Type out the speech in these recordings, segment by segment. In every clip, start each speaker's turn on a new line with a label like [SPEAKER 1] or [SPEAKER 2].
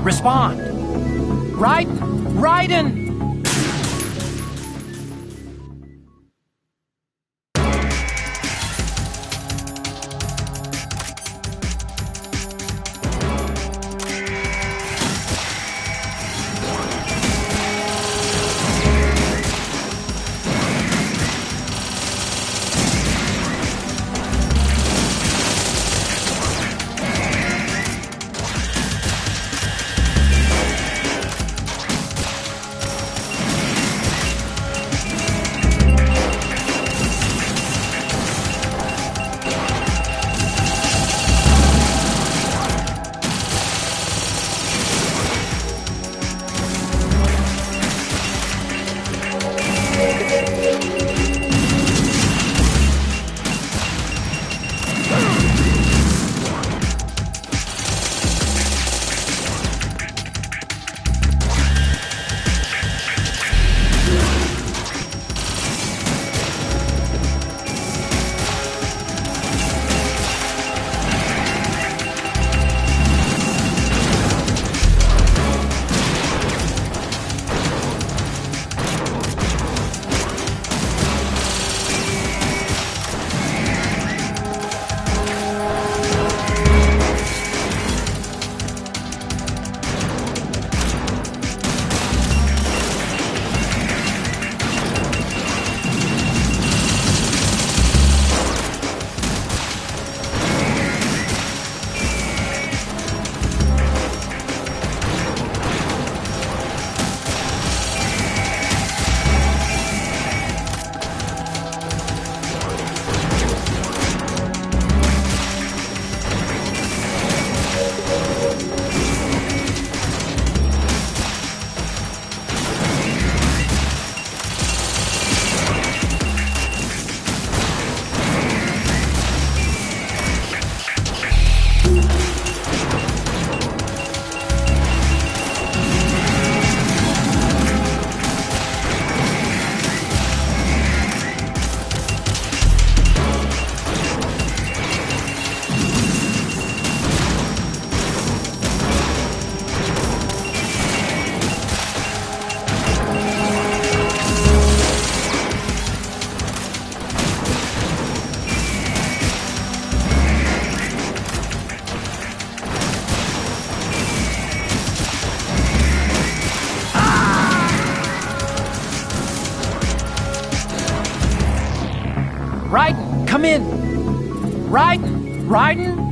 [SPEAKER 1] Respond. Riding. Riding, come in. Riding.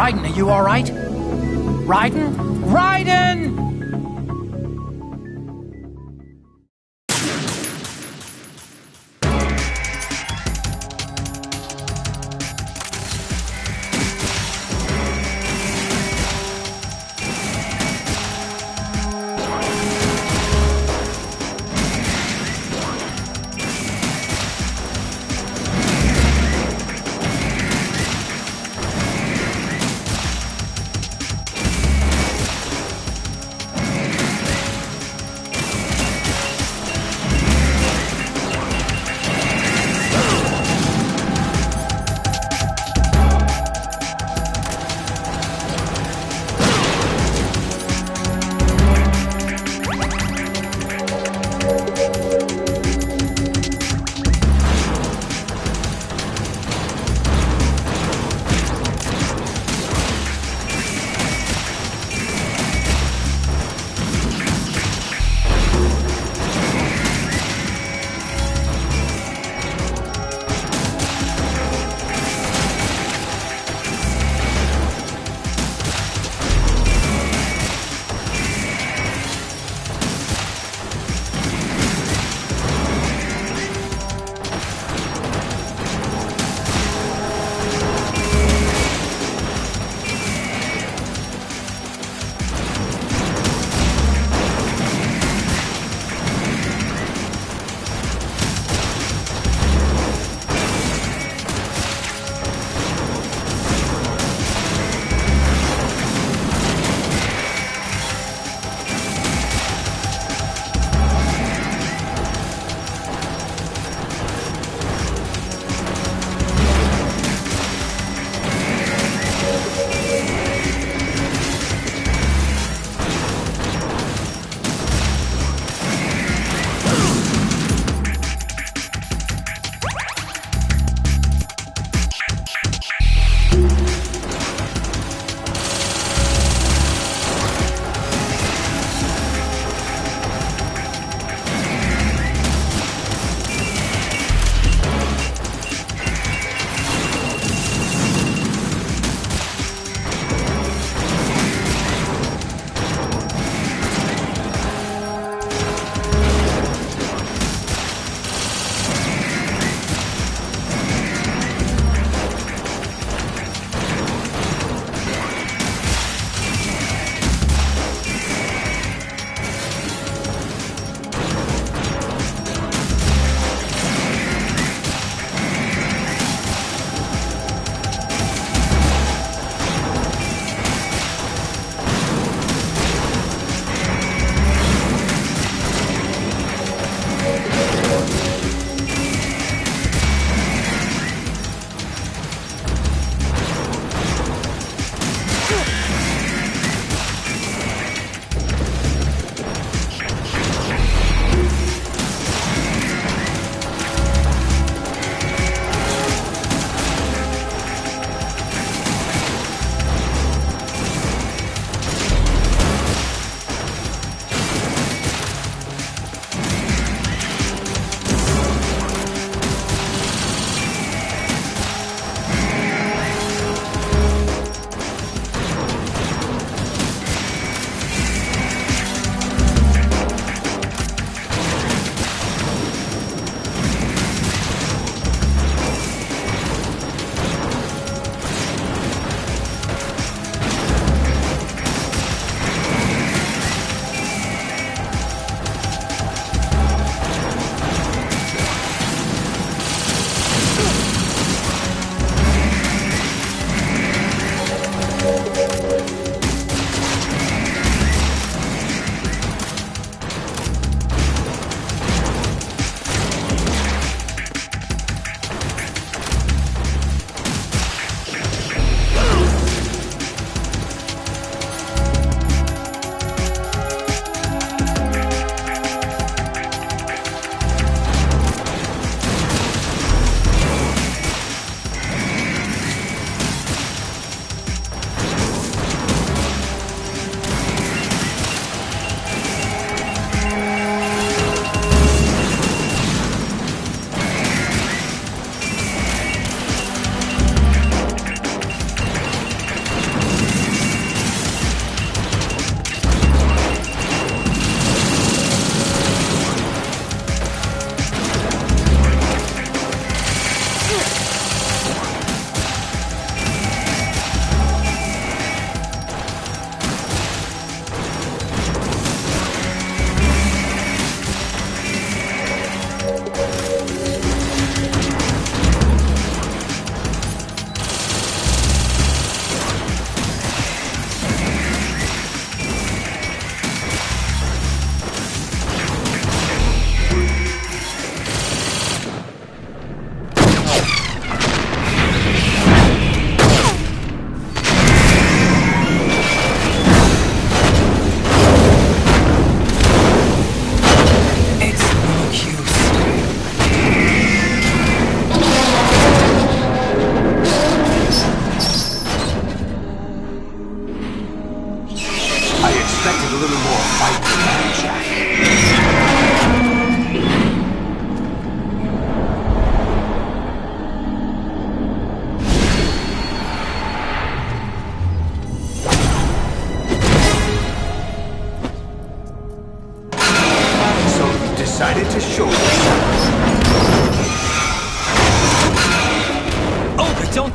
[SPEAKER 1] Raiden, are you all right? Raiden? Raiden!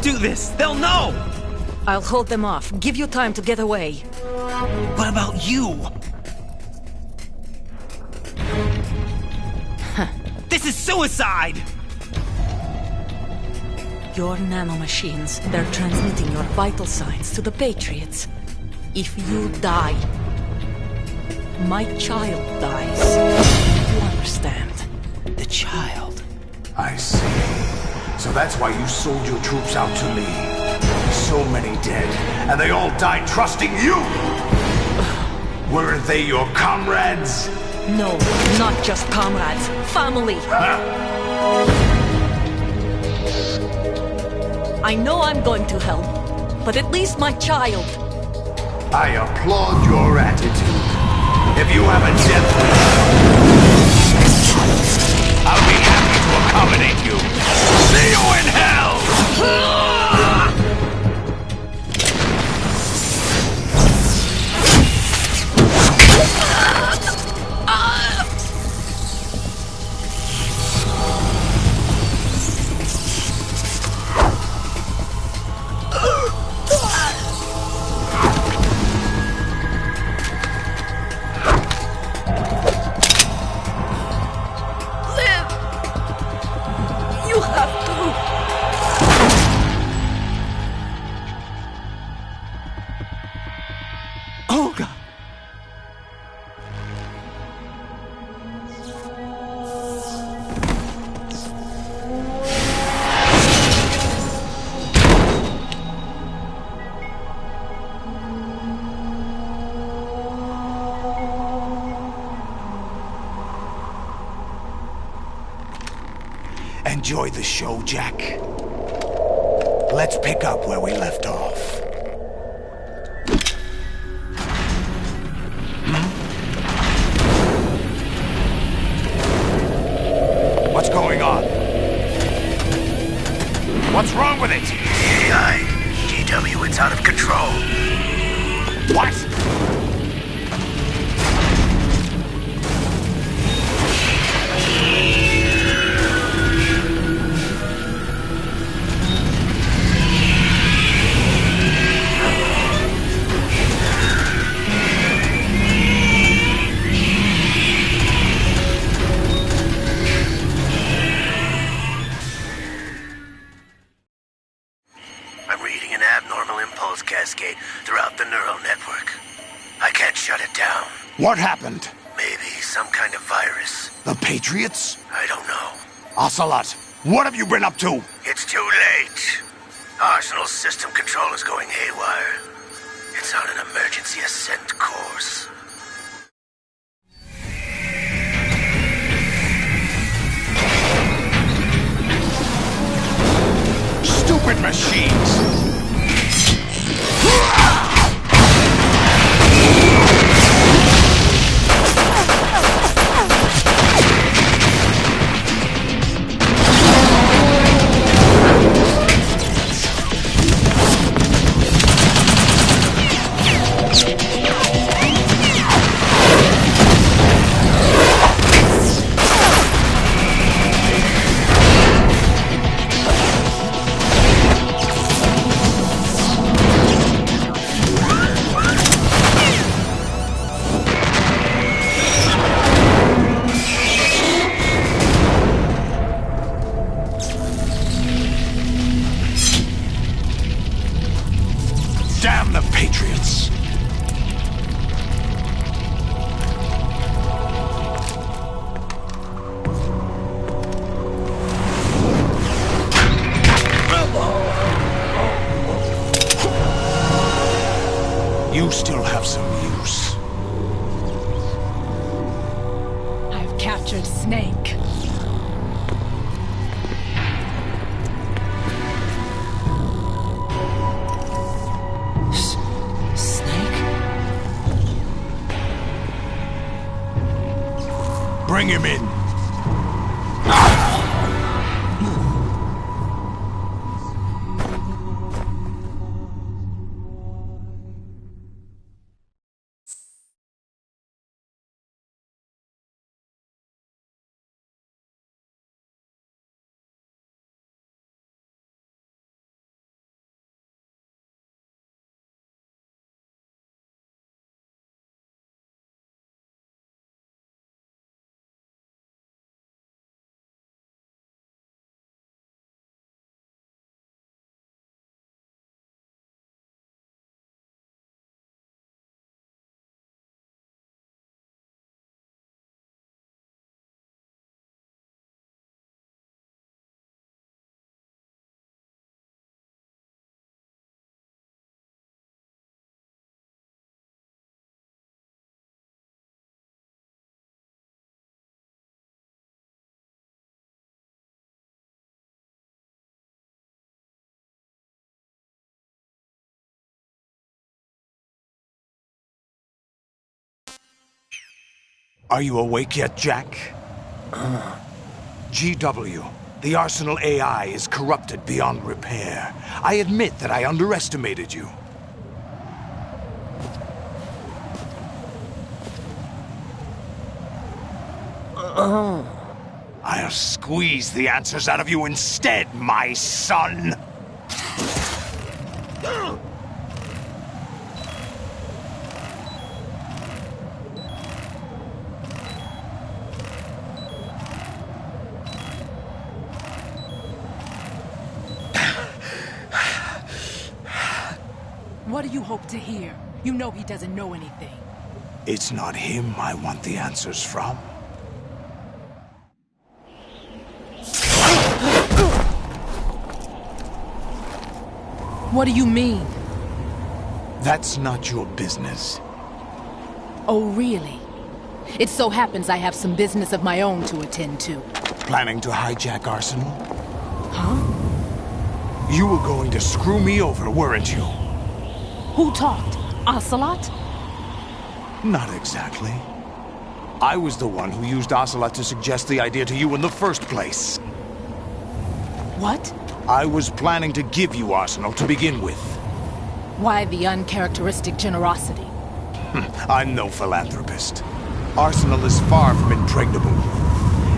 [SPEAKER 2] do this! They'll know!
[SPEAKER 3] I'll hold them off. Give you time to get away.
[SPEAKER 2] What about you? This is suicide!
[SPEAKER 3] Your nanomachines, they're transmitting your vital signs to the Patriots. If you die, my child dies. You understand?
[SPEAKER 2] The child.
[SPEAKER 4] I see. So that's why you sold your troops out to me. So many dead, and they all died trusting you! Weren't they your comrades?
[SPEAKER 3] No, not just comrades. Family. I know I'm going to hell, but at least my child.
[SPEAKER 4] I applaud your attitude. If you have a death wish, I'll be happy to accommodate you. See you in hell! Enjoy the show, Jack. Let's pick up where we left off. What's going on? What's wrong with it?
[SPEAKER 5] AI. GW, it's out of control.
[SPEAKER 4] What?
[SPEAKER 5] Cascade throughout the neural network. I can't shut it down.
[SPEAKER 4] What happened?
[SPEAKER 5] Maybe some kind of virus.
[SPEAKER 4] The Patriots?
[SPEAKER 5] I don't know.
[SPEAKER 4] Ocelot, what have you been up to?
[SPEAKER 5] It's too late. Arsenal's system control is going haywire. It's on an emergency ascent course.
[SPEAKER 4] Stupid machines! Damn the Patriots! You still have some use.
[SPEAKER 6] I've captured Snake.
[SPEAKER 4] Bring him in. Are you awake yet, Jack? GW, the Arsenal AI is corrupted beyond repair. I admit that I underestimated you. I'll squeeze the answers out of you instead, my son!
[SPEAKER 6] What do you hope to hear? You know he doesn't know anything.
[SPEAKER 4] It's not him I want the answers from.
[SPEAKER 6] What do you mean?
[SPEAKER 4] That's not your business.
[SPEAKER 6] Oh, really? It so happens I have some business of my own to attend to.
[SPEAKER 4] Planning to hijack Arsenal?
[SPEAKER 6] Huh?
[SPEAKER 4] You were going to screw me over, weren't you?
[SPEAKER 6] Who talked? Ocelot?
[SPEAKER 4] Not exactly. I was the one who used Ocelot to suggest the idea to you in the first place.
[SPEAKER 6] What?
[SPEAKER 4] I was planning to give you Arsenal to begin with.
[SPEAKER 6] Why the uncharacteristic generosity?
[SPEAKER 4] I'm no philanthropist. Arsenal is far from impregnable.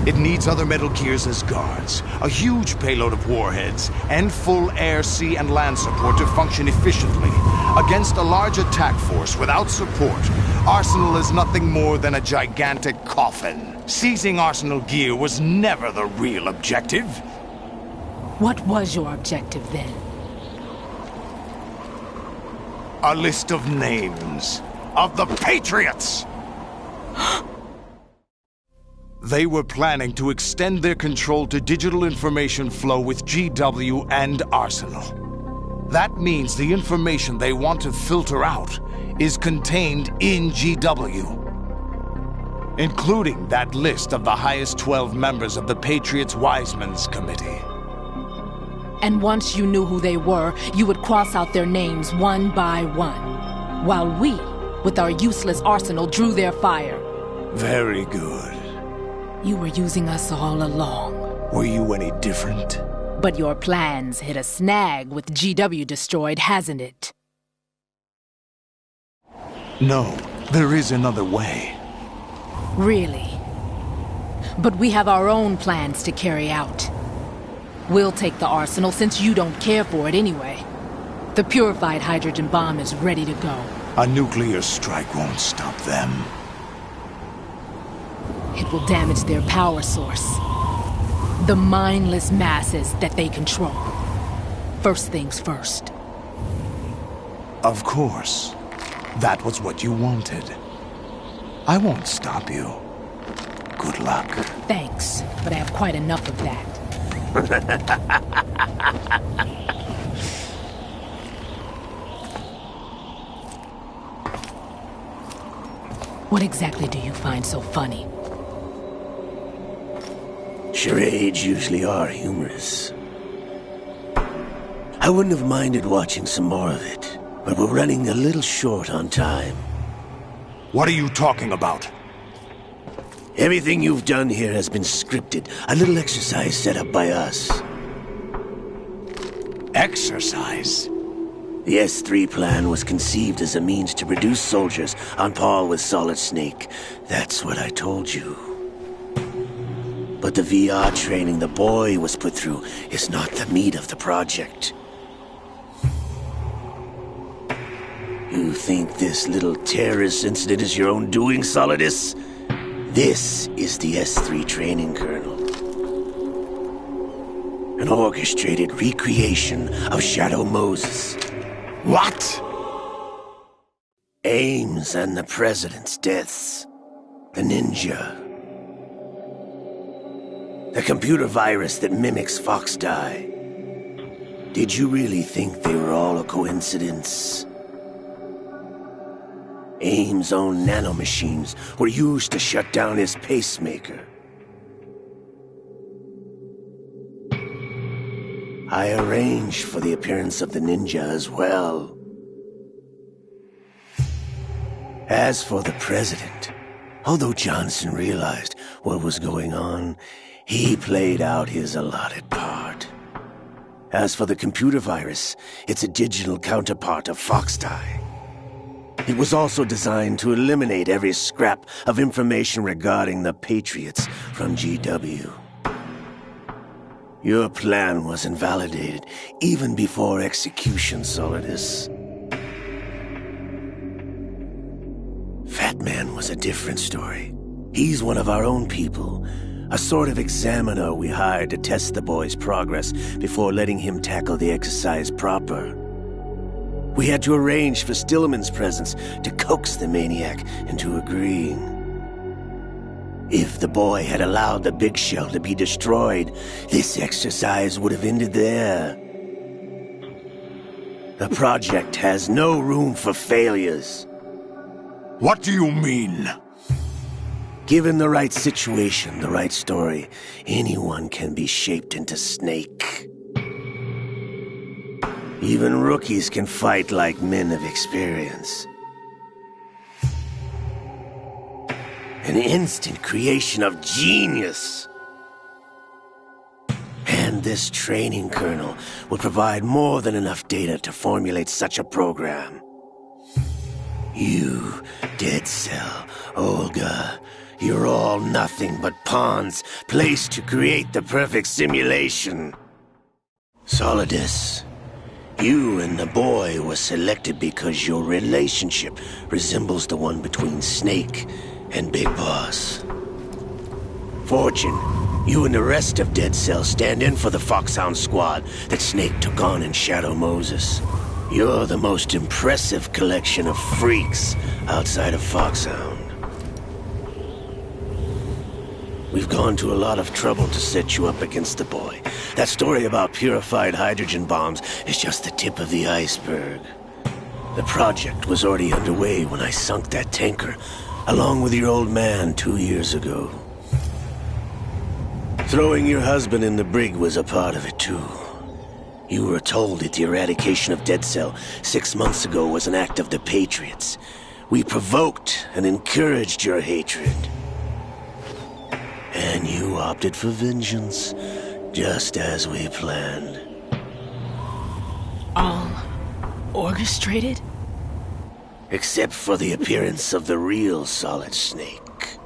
[SPEAKER 4] It needs other Metal Gears as guards, a huge payload of warheads, and full air, sea, and land support to function efficiently. Against a large attack force without support, Arsenal is nothing more than a gigantic coffin. Seizing Arsenal gear was never the real objective.
[SPEAKER 6] What was your objective then?
[SPEAKER 4] A list of names of the Patriots! They were planning to extend their control to digital information flow with GW and Arsenal. That means the information they want to filter out is contained in GW, including that list of the highest 12 members of the Patriots Wiseman's Committee.
[SPEAKER 6] And once you knew who they were, you would cross out their names one by one, while we, with our useless arsenal, drew their fire.
[SPEAKER 4] Very good.
[SPEAKER 6] You were using us all along.
[SPEAKER 4] Were you any different?
[SPEAKER 6] But your plans hit a snag with GW destroyed, hasn't it?
[SPEAKER 4] No, there is another way.
[SPEAKER 6] Really? But we have our own plans to carry out. We'll take the arsenal since you don't care for it anyway. The purified hydrogen bomb is ready to go.
[SPEAKER 4] A nuclear strike won't stop them.
[SPEAKER 6] It will damage their power source. The mindless masses that they control. First things first.
[SPEAKER 4] Of course. That was what you wanted. I won't stop you. Good luck.
[SPEAKER 6] Thanks, but I have quite enough of that. What exactly do you find so funny?
[SPEAKER 5] Charades usually are humorous. I wouldn't have minded watching some more of it, but we're running a little short on time.
[SPEAKER 4] What are you talking about?
[SPEAKER 5] Everything you've done here has been scripted, a little exercise set up by us.
[SPEAKER 4] Exercise?
[SPEAKER 5] The S3 plan was conceived as a means to produce soldiers on par with Solid Snake. That's what I told you. But the VR training the boy was put through is not the meat of the project. You think this little terrorist incident is your own doing, Solidus? This is the S3 training kernel. An orchestrated recreation of Shadow Moses.
[SPEAKER 4] What?
[SPEAKER 5] Ames and the President's deaths. The ninja. The computer virus that mimics Foxdie. Did you really think they were all a coincidence? Ames' own nanomachines were used to shut down his pacemaker. I arranged for the appearance of the ninja as well. As for the President, Although Johnson realized what was going on, he played out his allotted part. As for the computer virus, it's a digital counterpart of Foxtie. It was also designed to eliminate every scrap of information regarding the Patriots from GW. Your plan was invalidated even before execution, Solidus. Fat Man was a different story. He's one of our own people, a sort of examiner we hired to test the boy's progress before letting him tackle the exercise proper. We had to arrange for Stillman's presence to coax the maniac into agreeing. If the boy had allowed the big shell to be destroyed, this exercise would have ended there. The project has no room for failures.
[SPEAKER 4] What do you mean?
[SPEAKER 5] Given the right situation, the right story, anyone can be shaped into Snake. Even rookies can fight like men of experience. An instant creation of genius. And this training kernel would provide more than enough data to formulate such a program. You, Dead Cell, Olga, you're all nothing but pawns placed to create the perfect simulation. Solidus, you and the boy were selected because your relationship resembles the one between Snake and Big Boss. Fortune, you and the rest of Dead Cell stand in for the Foxhound squad that Snake took on in Shadow Moses. You're the most impressive collection of freaks outside of Foxhound. We've gone to a lot of trouble to set you up against the boy. That story about purified hydrogen bombs is just the tip of the iceberg. The project was already underway when I sunk that tanker, along with your old man 2 years ago. Throwing your husband in the brig was a part of it too. You were told that the eradication of Dead Cell 6 months ago was an act of the Patriots. We provoked and encouraged your hatred. And you opted for vengeance, just as we planned.
[SPEAKER 6] All orchestrated?
[SPEAKER 5] Except for the appearance of the real Solid Snake.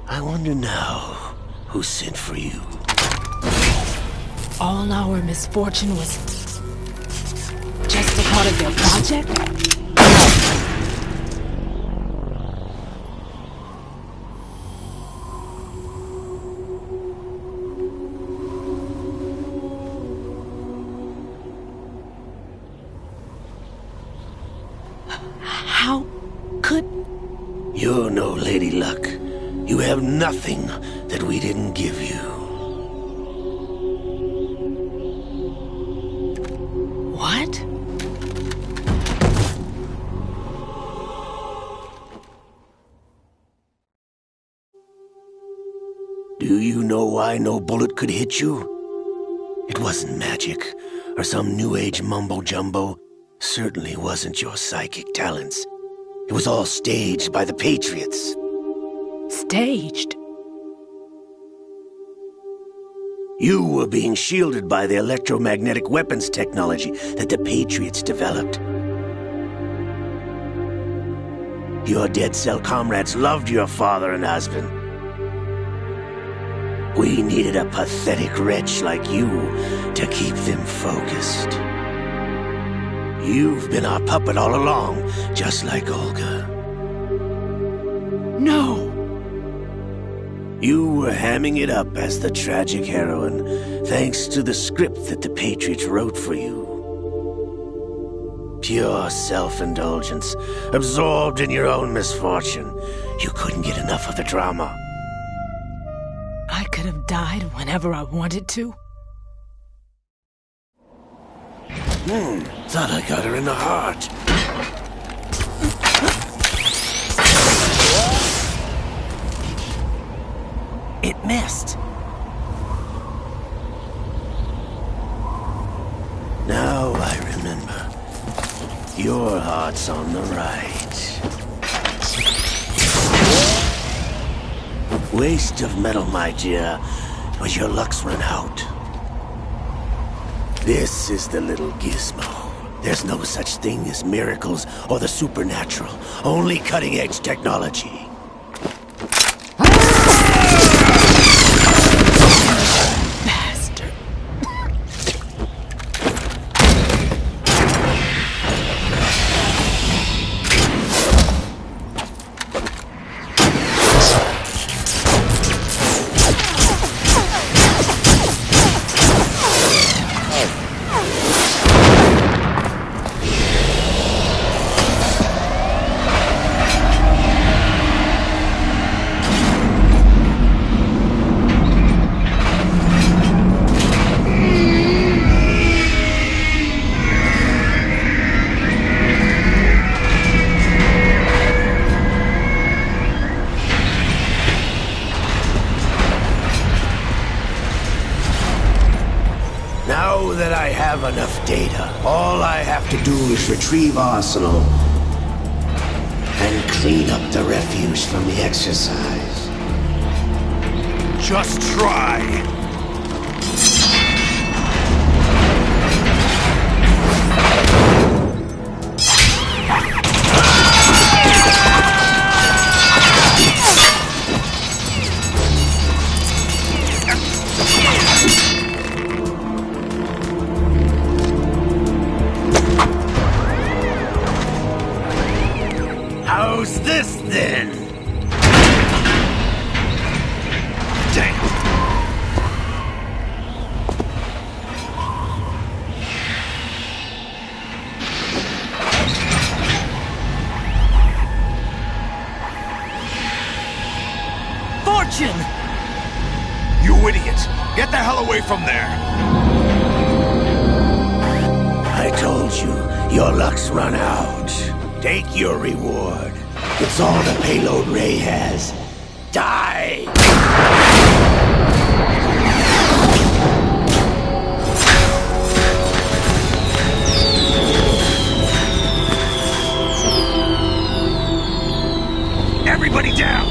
[SPEAKER 5] I wonder now who sent for you.
[SPEAKER 6] All our misfortune was just a part of their project? How could...
[SPEAKER 5] You're no Lady Luck. You have nothing that we didn't give you.
[SPEAKER 6] What?
[SPEAKER 5] Do you know why no bullet could hit you? It wasn't magic, or some new age mumbo-jumbo. Certainly wasn't your psychic talents. It was all staged by the Patriots.
[SPEAKER 6] Staged?
[SPEAKER 5] You were being shielded by the electromagnetic weapons technology that the Patriots developed. Your Dead Cell comrades loved your father and husband. We needed a pathetic wretch like you to keep them focused. You've been our puppet all along, just like Olga.
[SPEAKER 6] No!
[SPEAKER 5] You were hamming it up as the tragic heroine, thanks to the script that the Patriots wrote for you. Pure self-indulgence, absorbed in your own misfortune. You couldn't get enough of the drama.
[SPEAKER 6] I could have died whenever I wanted to.
[SPEAKER 5] Thought I got her in the heart.
[SPEAKER 2] It missed.
[SPEAKER 5] Now I remember. Your heart's on the right. Waste of metal, my dear, but your luck's run out. This is the little gizmo. There's no such thing as miracles or the supernatural, only cutting-edge technology.
[SPEAKER 6] Bastard.
[SPEAKER 5] Now that I have enough data, all I have to do is retrieve Arsenal and clean up the refuse from the exercise.
[SPEAKER 4] Just try.
[SPEAKER 5] How's this then?
[SPEAKER 4] Damn.
[SPEAKER 2] Fortune!
[SPEAKER 4] You idiot! Get the hell away from there!
[SPEAKER 5] I told you, your luck's run out. Take your reward. It's all the payload Ray has. Die!
[SPEAKER 4] Everybody down!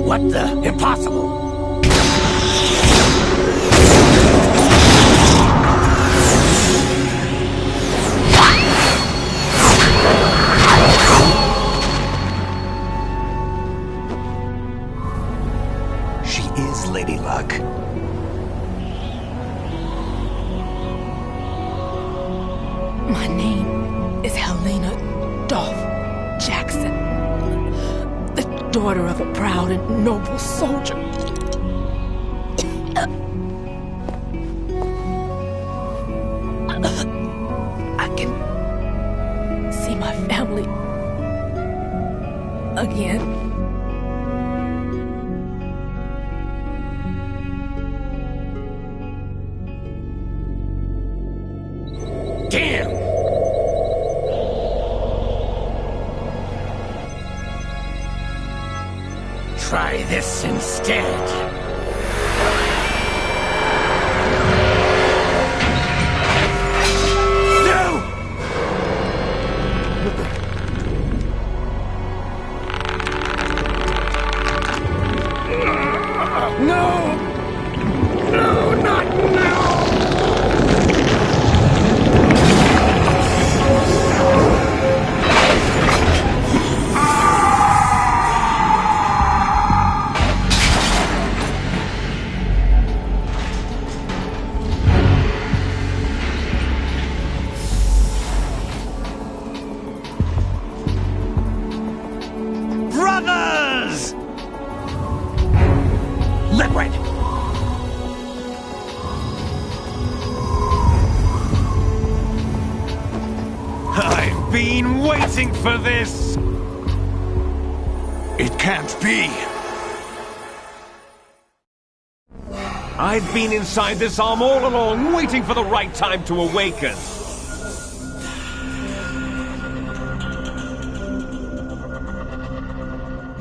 [SPEAKER 5] What the? Impossible!
[SPEAKER 4] She is Lady Luck.
[SPEAKER 6] My name is Helena Dolph Jackson, the daughter of a proud and noble soldier. I can see my family again.
[SPEAKER 5] Damn! Try this instead.
[SPEAKER 4] Brothers! Liquid! I've been waiting for this! It can't be! I've been inside this arm all along, waiting for the right time to awaken.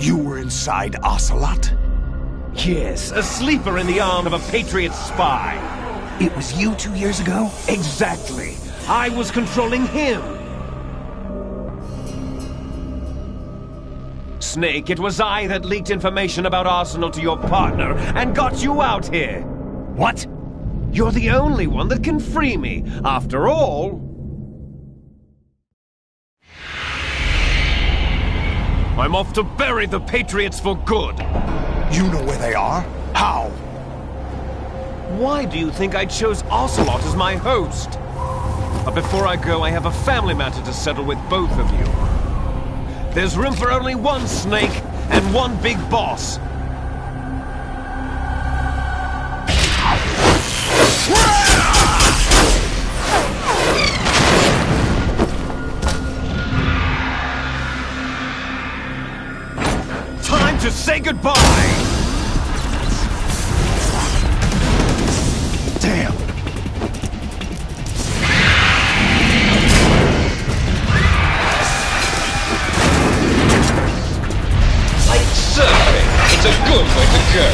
[SPEAKER 4] You were inside Ocelot?
[SPEAKER 7] Yes, a sleeper in the arm of a Patriot spy.
[SPEAKER 2] It was you 2 years ago?
[SPEAKER 7] Exactly. I was controlling him. Snake, it was I that leaked information about Arsenal to your partner and got you out here.
[SPEAKER 2] What?
[SPEAKER 7] You're the only one that can free me. After all... I'm off to bury the Patriots for good.
[SPEAKER 4] You know where they are? How?
[SPEAKER 7] Why do you think I chose Ocelot as my host? But before I go, I have a family matter to settle with both of you. There's room for only one Snake and one big boss. Time to say goodbye!
[SPEAKER 4] Damn!
[SPEAKER 7] Like surfing, it's a good way to go.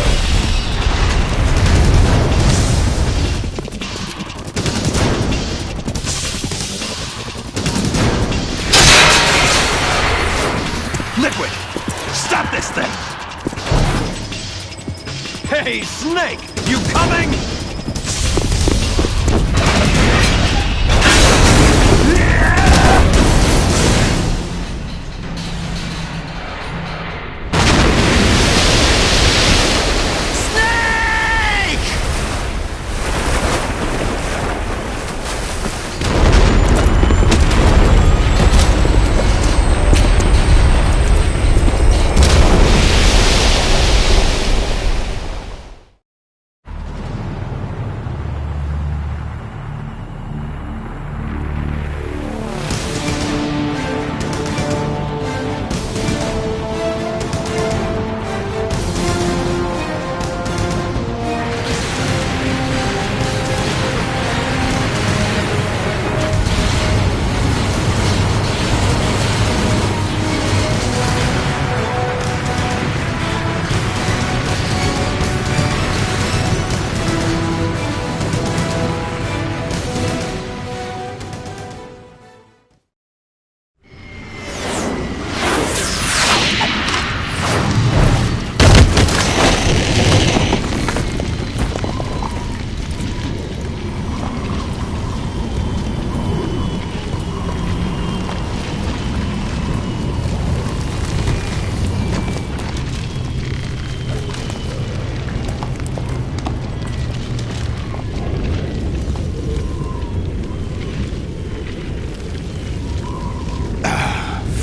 [SPEAKER 4] Liquid! Stop this thing!
[SPEAKER 7] Hey, Snake! You coming?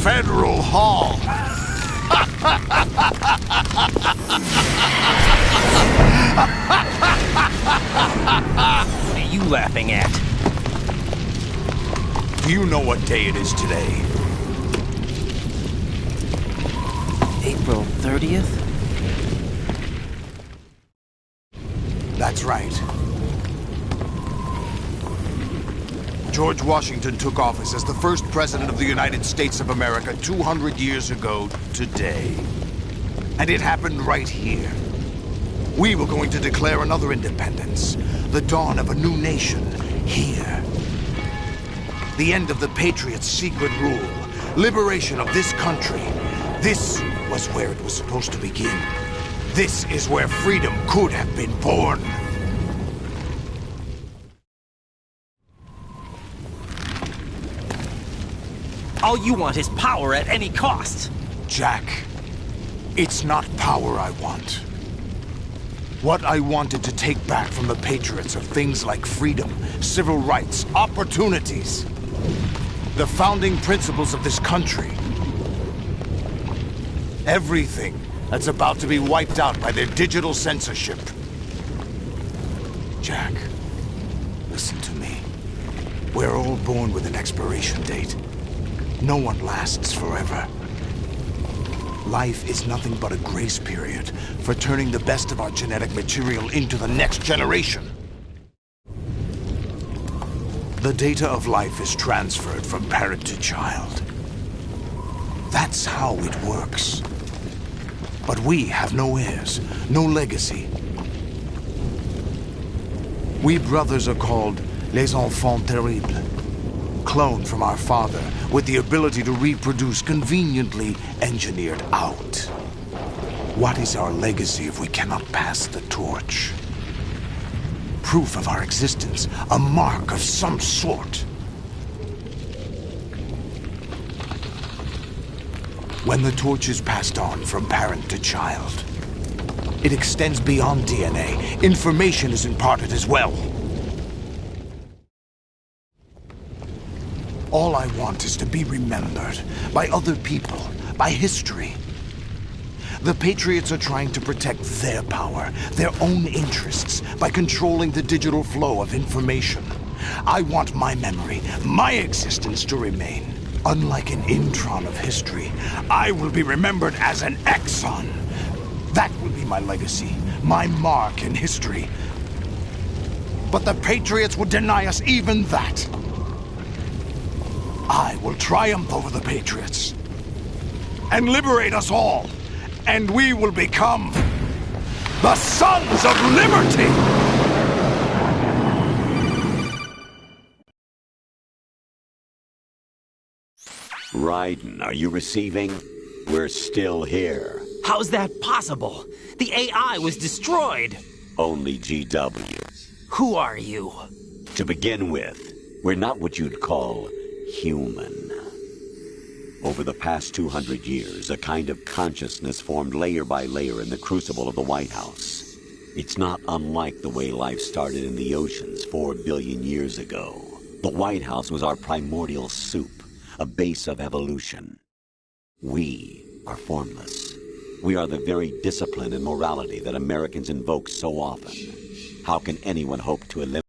[SPEAKER 4] Federal Hall.
[SPEAKER 2] What are you laughing at?
[SPEAKER 4] Do you know what day it is today?
[SPEAKER 2] April 30th?
[SPEAKER 4] That's right. George Washington took office as the first president of the United States of America 200 years ago today. And it happened right here. We were going to declare another independence, the dawn of a new nation, here. The end of the Patriots' secret rule, liberation of this country. This was where it was supposed to begin. This is where freedom could have been born.
[SPEAKER 2] All you want is power at any cost.
[SPEAKER 4] Jack, it's not power I want. What I wanted to take back from the Patriots are things like freedom, civil rights, opportunities. The founding principles of this country. Everything that's about to be wiped out by their digital censorship. Jack, listen to me. We're all born with an expiration date. No one lasts forever. Life is nothing but a grace period for turning the best of our genetic material into the next generation. The data of life is transferred from parent to child. That's how it works. But we have no heirs, no legacy. We brothers are called les enfants terribles. Cloned from our father, with the ability to reproduce conveniently engineered out. What is our legacy if we cannot pass the torch? Proof of our existence, a mark of some sort. When the torch is passed on from parent to child, it extends beyond DNA. Information is imparted as well. All I want is to be remembered by other people, by history. The Patriots are trying to protect their power, their own interests, by controlling the digital flow of information. I want my memory, my existence to remain. Unlike an intron of history, I will be remembered as an exon. That will be my legacy, my mark in history. But the Patriots would deny us even that. I will triumph over the Patriots and liberate us all, and we will become the Sons of Liberty!
[SPEAKER 8] Raiden, are you receiving? We're still here.
[SPEAKER 2] How's that possible? The AI was destroyed.
[SPEAKER 8] Only GW.
[SPEAKER 2] Who are you?
[SPEAKER 8] To begin with, we're not what you'd call human. Over the past 200 years, a kind of consciousness formed layer by layer in the crucible of the White House. It's not unlike the way life started in the oceans 4 billion years ago. The White House was our primordial soup, a base of evolution. We are formless. We are the very discipline and morality that Americans invoke so often. How can anyone hope to eliminate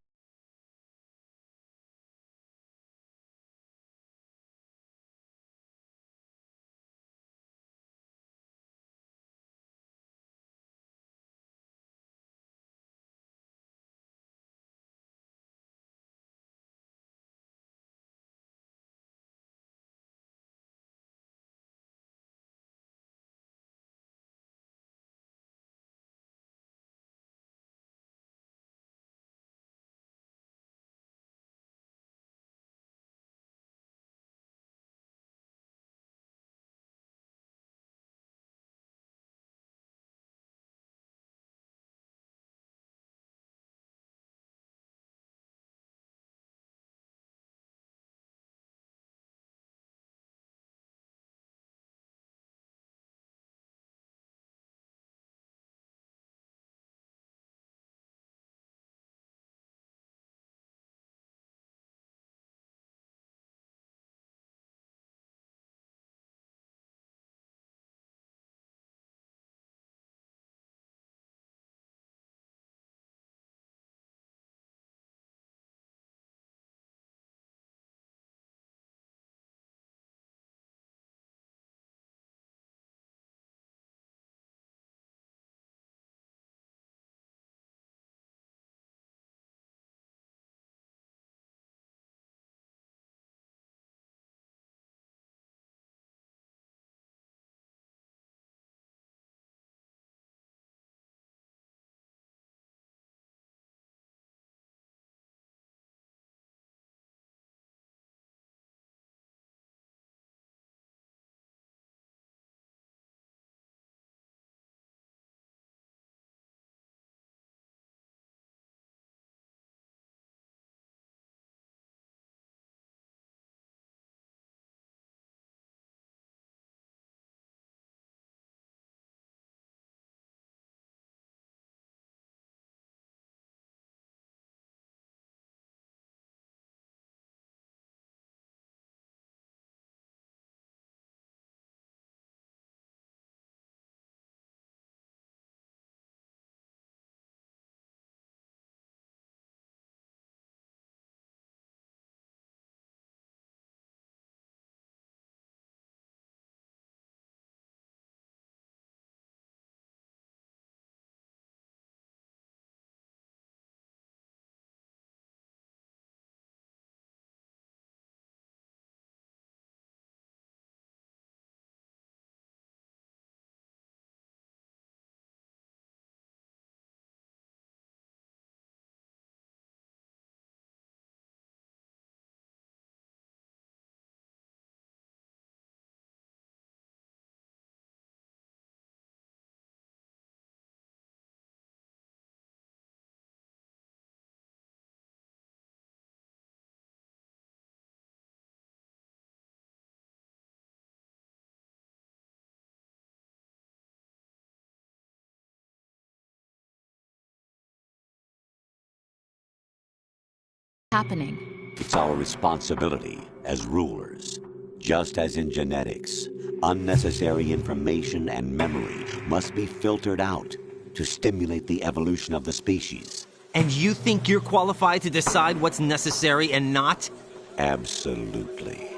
[SPEAKER 6] happening?
[SPEAKER 8] It's our responsibility as rulers. Just as in genetics, unnecessary information and memory must be filtered out to stimulate the evolution of the species.
[SPEAKER 2] And you think you're qualified to decide what's necessary and not?
[SPEAKER 8] Absolutely.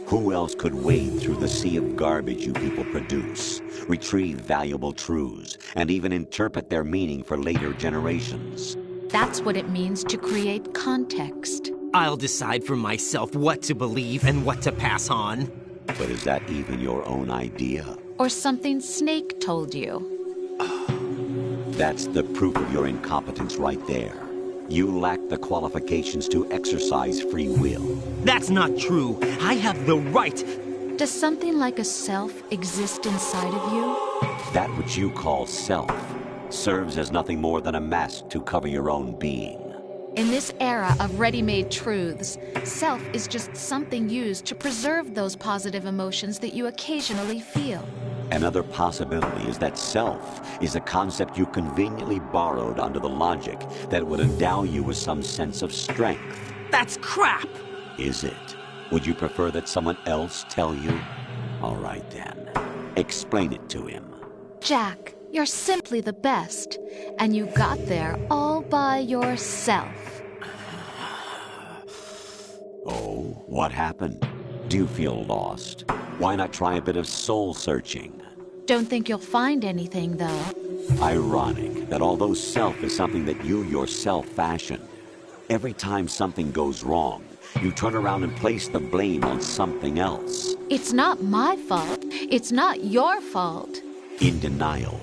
[SPEAKER 8] Who else could wade through the sea of garbage you people produce, retrieve valuable truths, and even interpret their meaning for later generations?
[SPEAKER 6] That's what it means to create context.
[SPEAKER 2] I'll decide for myself what to believe and what to pass on.
[SPEAKER 8] But is that even your own idea?
[SPEAKER 6] Or something Snake told you?
[SPEAKER 8] That's the proof of your incompetence right there. You lack the qualifications to exercise free will.
[SPEAKER 2] That's not true. I have the right.
[SPEAKER 6] Does something like a self exist inside of you?
[SPEAKER 8] That which you call self serves as nothing more than a mask to cover your own being.
[SPEAKER 6] In this era of ready-made truths, self is just something used to preserve those positive emotions that you occasionally feel.
[SPEAKER 8] Another possibility is that self is a concept you conveniently borrowed under the logic that would endow you with some sense of strength.
[SPEAKER 2] That's crap!
[SPEAKER 8] Is it? Would you prefer that someone else tell you? All right then. Explain it to him.
[SPEAKER 6] Jack, you're simply the best, and you got there all by yourself.
[SPEAKER 8] Oh, what happened? Do you feel lost? Why not try a bit of soul-searching?
[SPEAKER 6] Don't think you'll find anything, though.
[SPEAKER 8] Ironic that although self is something that you yourself fashioned, every time something goes wrong, you turn around and place the blame on something else.
[SPEAKER 6] It's not my fault. It's not your fault.
[SPEAKER 8] In denial,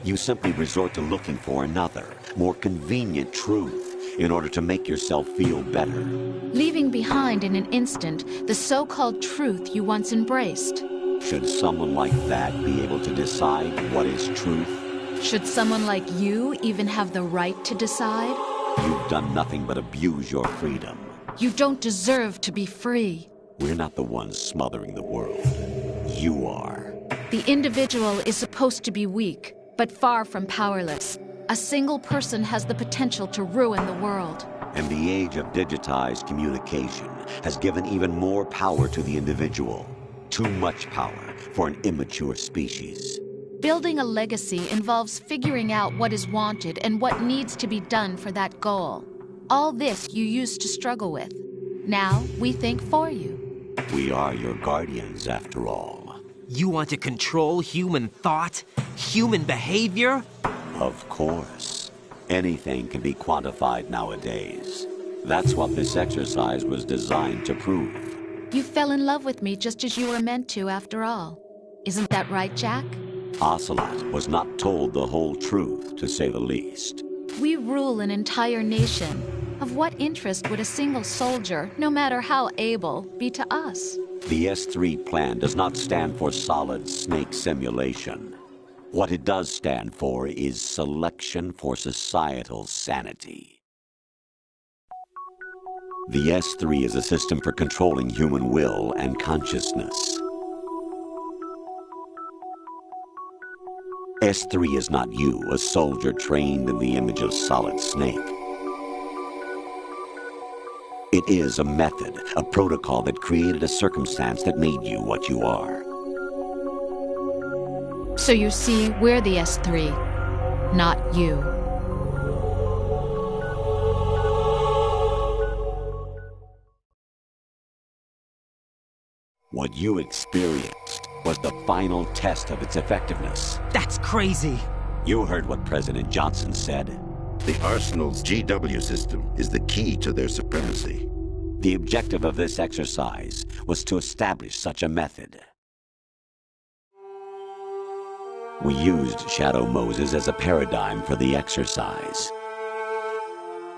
[SPEAKER 8] you simply resort to looking for another, more convenient truth in order to make yourself feel better.
[SPEAKER 6] Leaving behind in an instant the so-called truth you once embraced.
[SPEAKER 8] Should someone like that be able to decide what is truth?
[SPEAKER 6] Should someone like you even have the right to decide?
[SPEAKER 8] You've done nothing but abuse your freedom.
[SPEAKER 6] You don't deserve to be free.
[SPEAKER 8] We're not the ones smothering the world. You are.
[SPEAKER 6] The individual is supposed to be weak, but far from powerless. A single person has the potential to ruin the world.
[SPEAKER 8] And the age of digitized communication has given even more power to the individual. Too much power for an immature species.
[SPEAKER 6] Building a legacy involves figuring out what is wanted and what needs to be done for that goal. All this you used to struggle with. Now we think for you.
[SPEAKER 8] We are your guardians, after all.
[SPEAKER 2] You want to control human thought? Human behavior?
[SPEAKER 8] Of course. Anything can be quantified nowadays. That's what this exercise was designed to prove.
[SPEAKER 6] You fell in love with me just as you were meant to, after all. Isn't that right, Jack?
[SPEAKER 8] Ocelot was not told the whole truth, to say the least.
[SPEAKER 6] We rule an entire nation. Of what interest would a single soldier, no matter how able, be to us?
[SPEAKER 8] The S3 plan does not stand for solid snake simulation. What it does stand for is selection for societal sanity. The S3 is a system for controlling human will and consciousness. S3 is not you, a soldier trained in the image of Solid Snake. It is a method, a protocol that created a circumstance that made you what you are.
[SPEAKER 6] So you see, we're the S3, not you.
[SPEAKER 8] What you experienced was the final test of its effectiveness.
[SPEAKER 2] That's crazy.
[SPEAKER 8] You heard what President Johnson said.
[SPEAKER 9] The Arsenal's GW system is the key to their supremacy.
[SPEAKER 8] The objective of this exercise was to establish such a method. We used Shadow Moses as a paradigm for the exercise.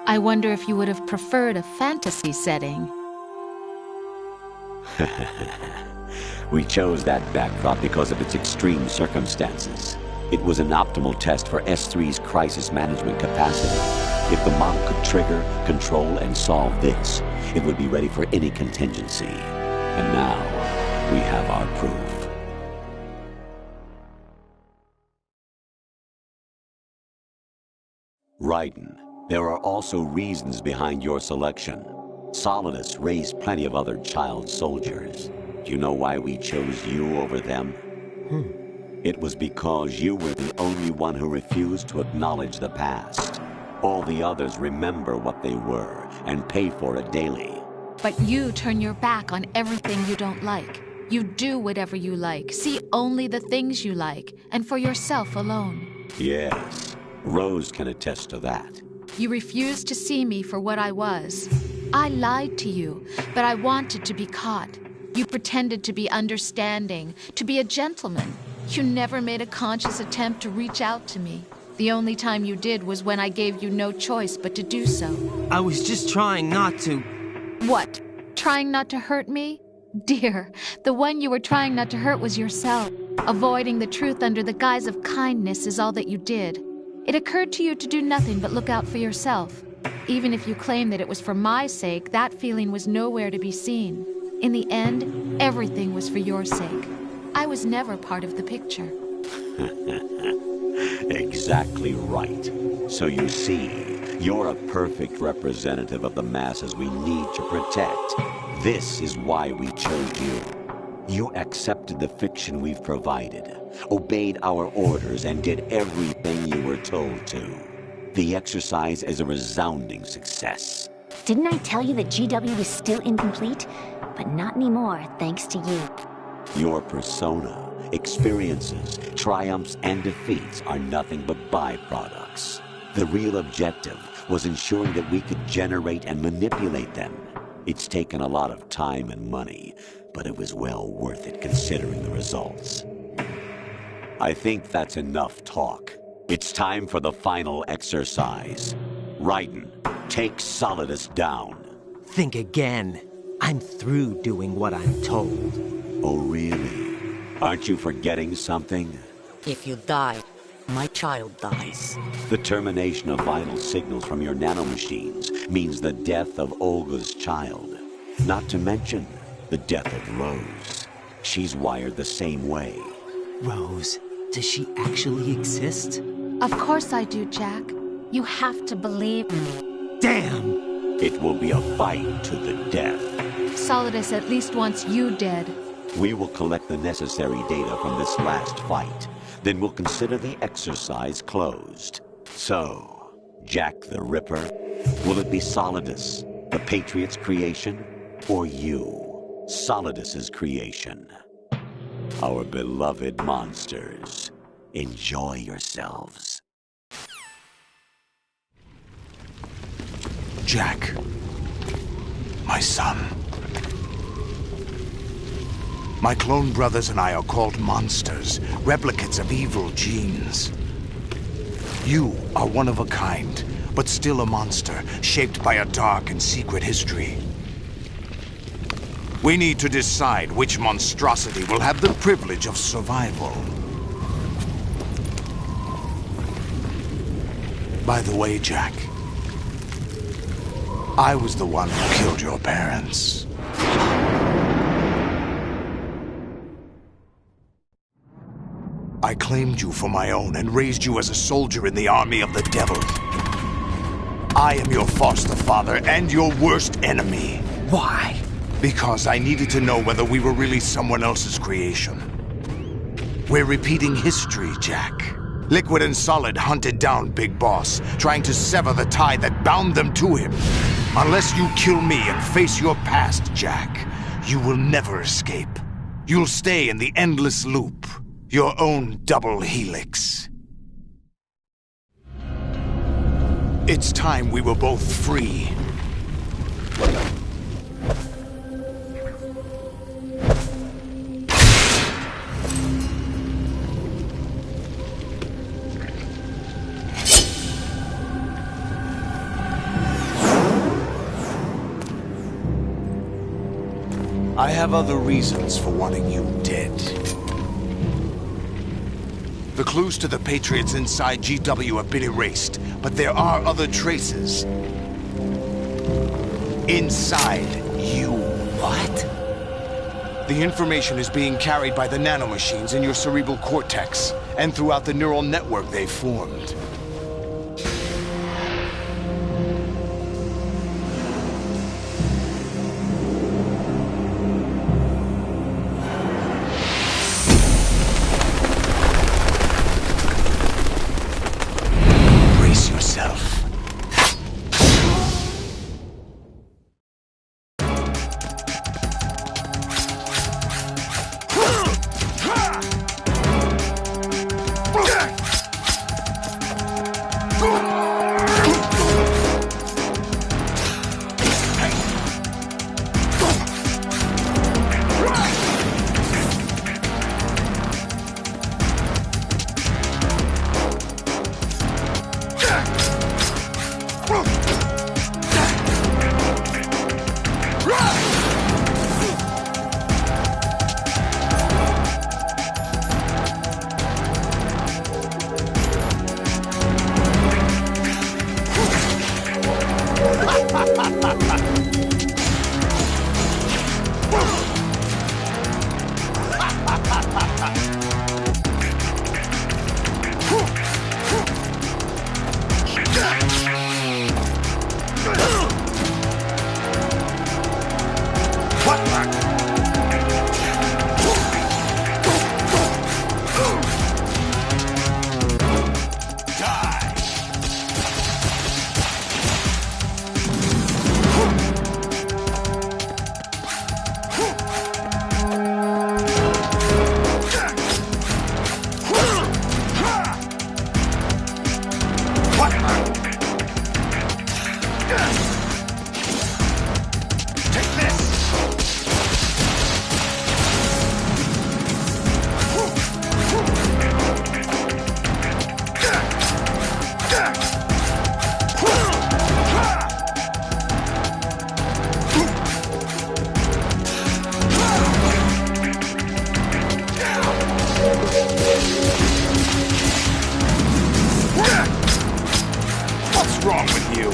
[SPEAKER 6] I wonder if you would have preferred a fantasy setting.
[SPEAKER 8] We chose that backdrop because of its extreme circumstances. It was an optimal test for S3's crisis management capacity. If the model could trigger, control, and solve this, it would be ready for any contingency. And now, we have our proof. Raiden, there are also reasons behind your selection. Solidus raised plenty of other child soldiers. Do you know why we chose you over them? It was because you were the only one who refused to acknowledge the past. All the others remember what they were and pay for it daily.
[SPEAKER 10] But you turn your back on everything you don't like. You do whatever you like, see only the things you like, and for yourself alone.
[SPEAKER 8] Yes, Rose can attest to that.
[SPEAKER 10] You refused to see me for what I was. I lied to you, but I wanted to be caught. You pretended to be understanding, to be a gentleman. You never made a conscious attempt to reach out to me. The only time you did was when I gave you no choice but to do so.
[SPEAKER 2] I was just trying not to...
[SPEAKER 10] What? Trying not to hurt me? Dear, the one you were trying not to hurt was yourself. Avoiding the truth under the guise of kindness is all that you did. It occurred to you to do nothing but look out for yourself. Even if you claim that it was for my sake, that feeling was nowhere to be seen. In the end, everything was for your sake. I was never part of the picture.
[SPEAKER 8] Exactly right. So you see, you're a perfect representative of the masses we need to protect. This is why we chose you. You accepted the fiction we've provided, obeyed our orders, and did everything you were told to. The exercise is a resounding success.
[SPEAKER 11] Didn't I tell you that GW is still incomplete? But not anymore, thanks to you.
[SPEAKER 8] Your persona, experiences, triumphs, and defeats are nothing but byproducts. The real objective was ensuring that we could generate and manipulate them. It's taken a lot of time and money, but it was well worth it considering the results. I think that's enough talk. It's time for the final exercise. Raiden, take Solidus down.
[SPEAKER 2] Think again. I'm through doing what I'm told.
[SPEAKER 8] Oh, really? Aren't you forgetting something?
[SPEAKER 3] If you die, my child dies.
[SPEAKER 8] The termination of vital signals from your nanomachines means the death of Olga's child. Not to mention the death of Rose. She's wired the same way.
[SPEAKER 2] Rose, does she actually exist?
[SPEAKER 10] Of course I do, Jack. You have to believe me.
[SPEAKER 2] Damn!
[SPEAKER 8] It will be a fight to the death.
[SPEAKER 10] Solidus at least wants you dead.
[SPEAKER 8] We will collect the necessary data from this last fight. Then we'll consider the exercise closed. So, Jack the Ripper, will it be Solidus, the Patriot's creation, or you, Solidus's creation? Our beloved monsters, enjoy yourselves.
[SPEAKER 4] Jack, my son. My clone brothers and I are called monsters, replicates of evil genes. You are one of a kind, but still a monster, shaped by a dark and secret history. We need to decide which monstrosity will have the privilege of survival. By the way, Jack, I was the one who killed your parents. I claimed you for my own and raised you as a soldier in the army of the devil. I am your foster father and your worst enemy.
[SPEAKER 2] Why?
[SPEAKER 4] Because I needed to know whether we were really someone else's creation. We're repeating history, Jack. Liquid and Solid hunted down Big Boss, trying to sever the tie that bound them to him. Unless you kill me and face your past, Jack, you will never escape. You'll stay in the endless loop. Your own double helix. It's time we were both free. I have other reasons for wanting you dead. The clues to the Patriots inside GW have been erased, but there are other traces. Inside you.
[SPEAKER 2] What?
[SPEAKER 4] The information is being carried by the nanomachines in your cerebral cortex, and throughout the neural network they've formed. What's wrong with you?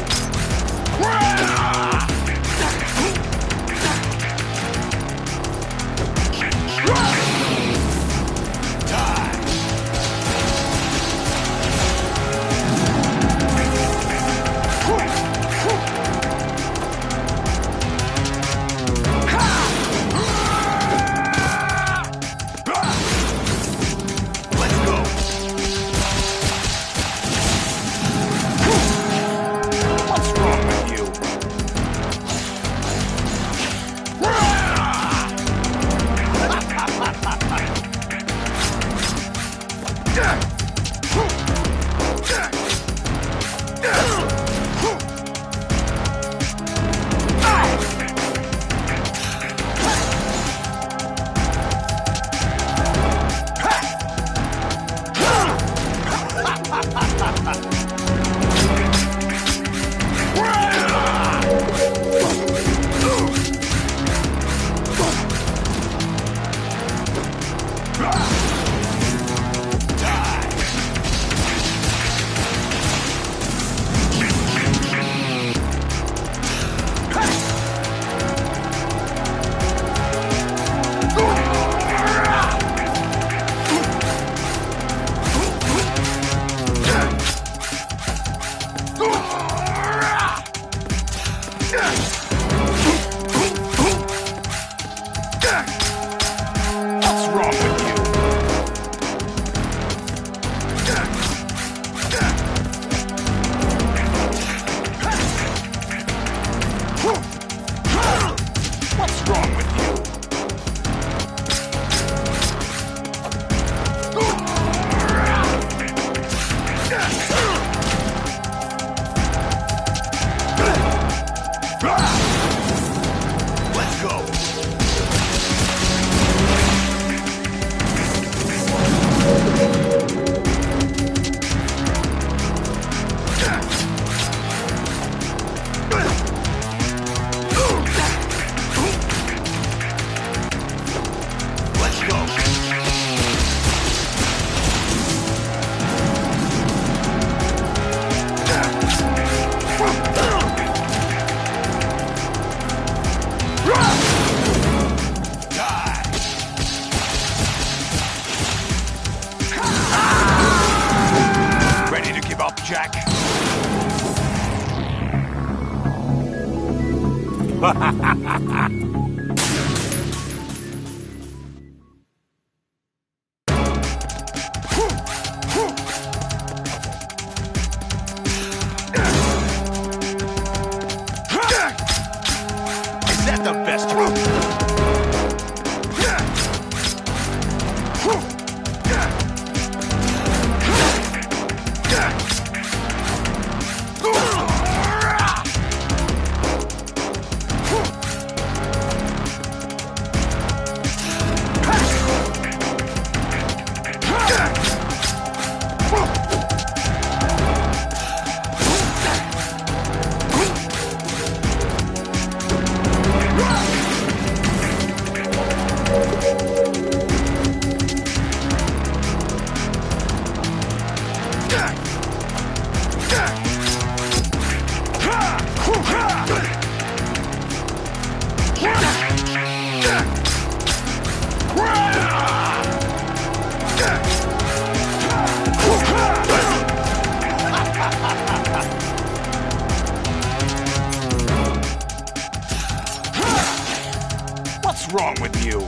[SPEAKER 4] What's wrong with you?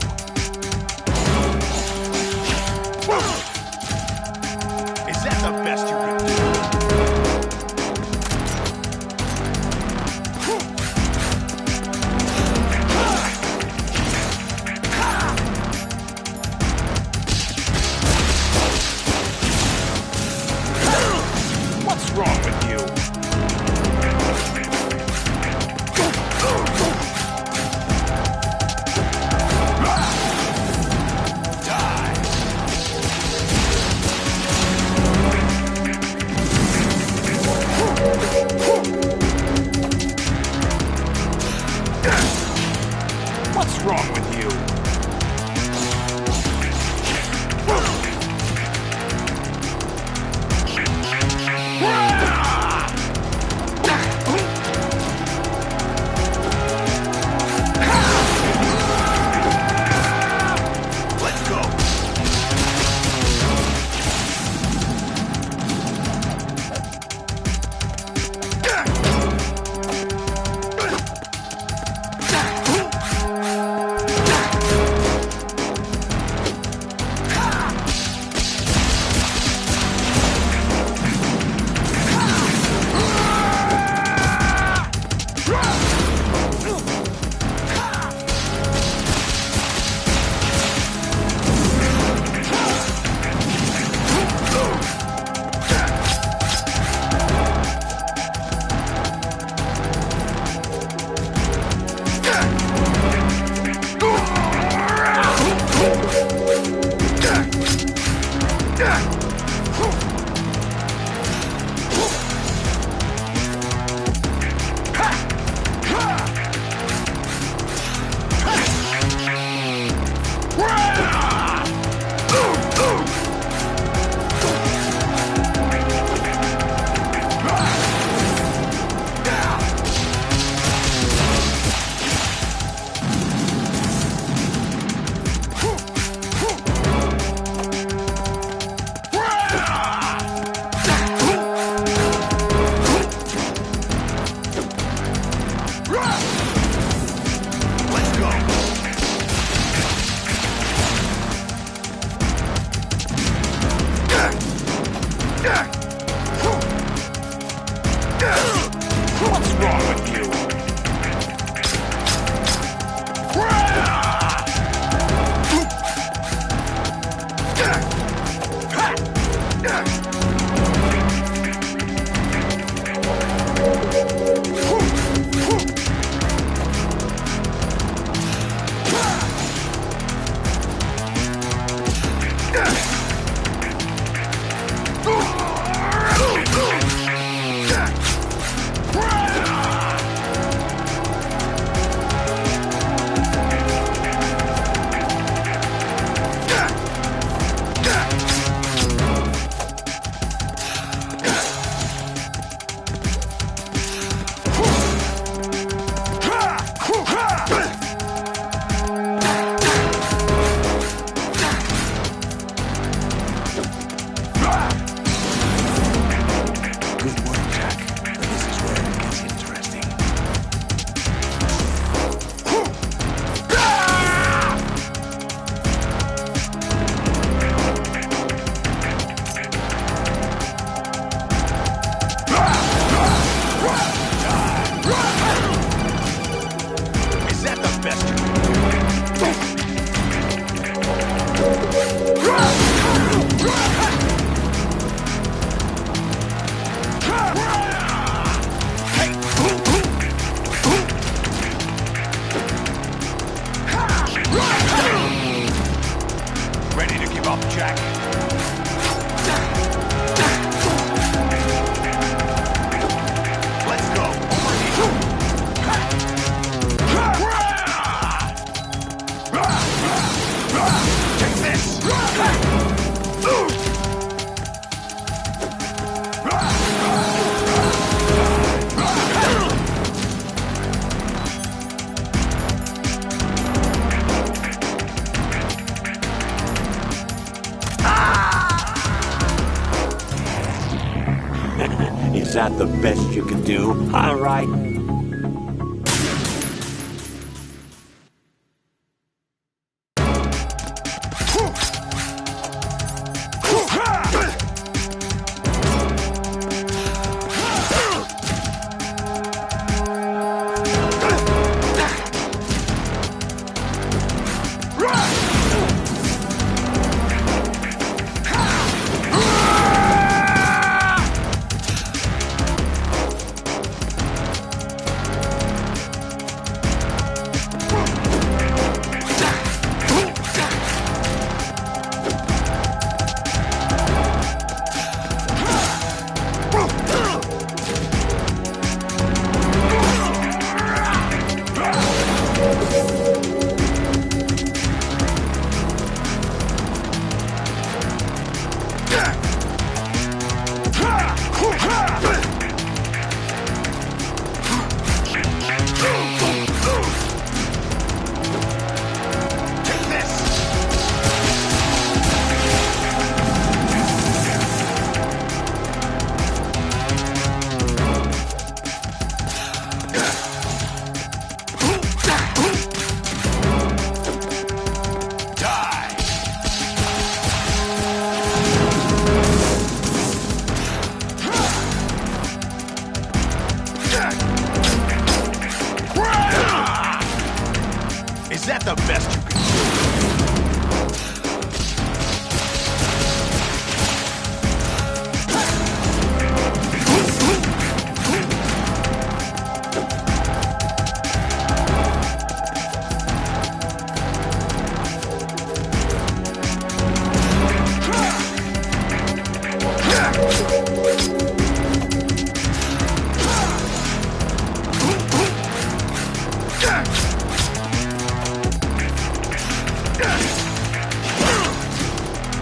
[SPEAKER 4] Is that the best you can do? What's wrong with you? What's wrong with you? Let's go. What's wrong with you?
[SPEAKER 8] Is that the best you can do? All right.
[SPEAKER 4] Is that the best you can do?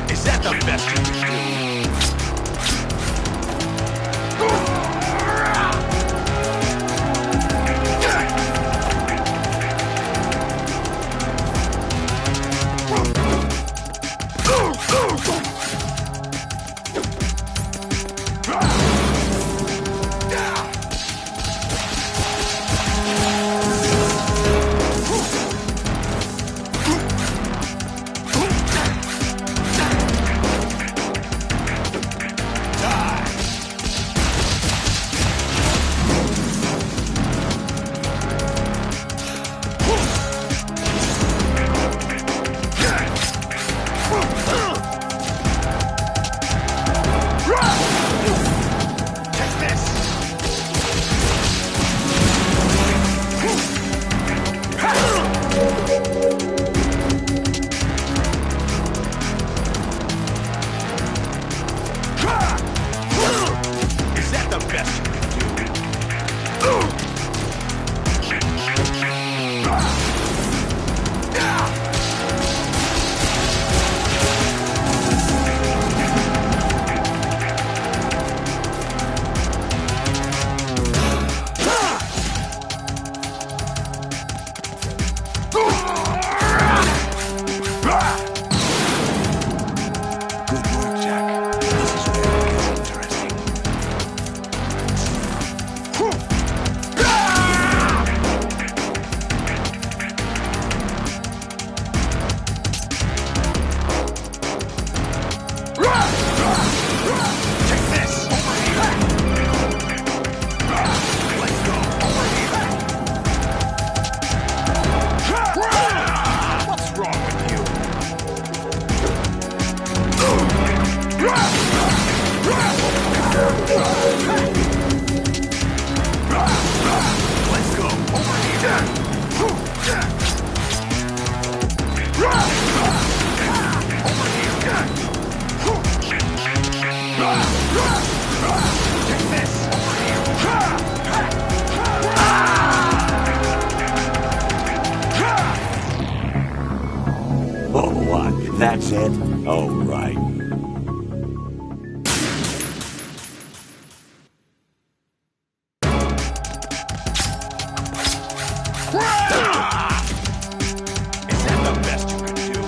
[SPEAKER 4] Is that the best you can do?
[SPEAKER 8] Oh, what? That's it? Oh, right.
[SPEAKER 4] Is that the best you can do?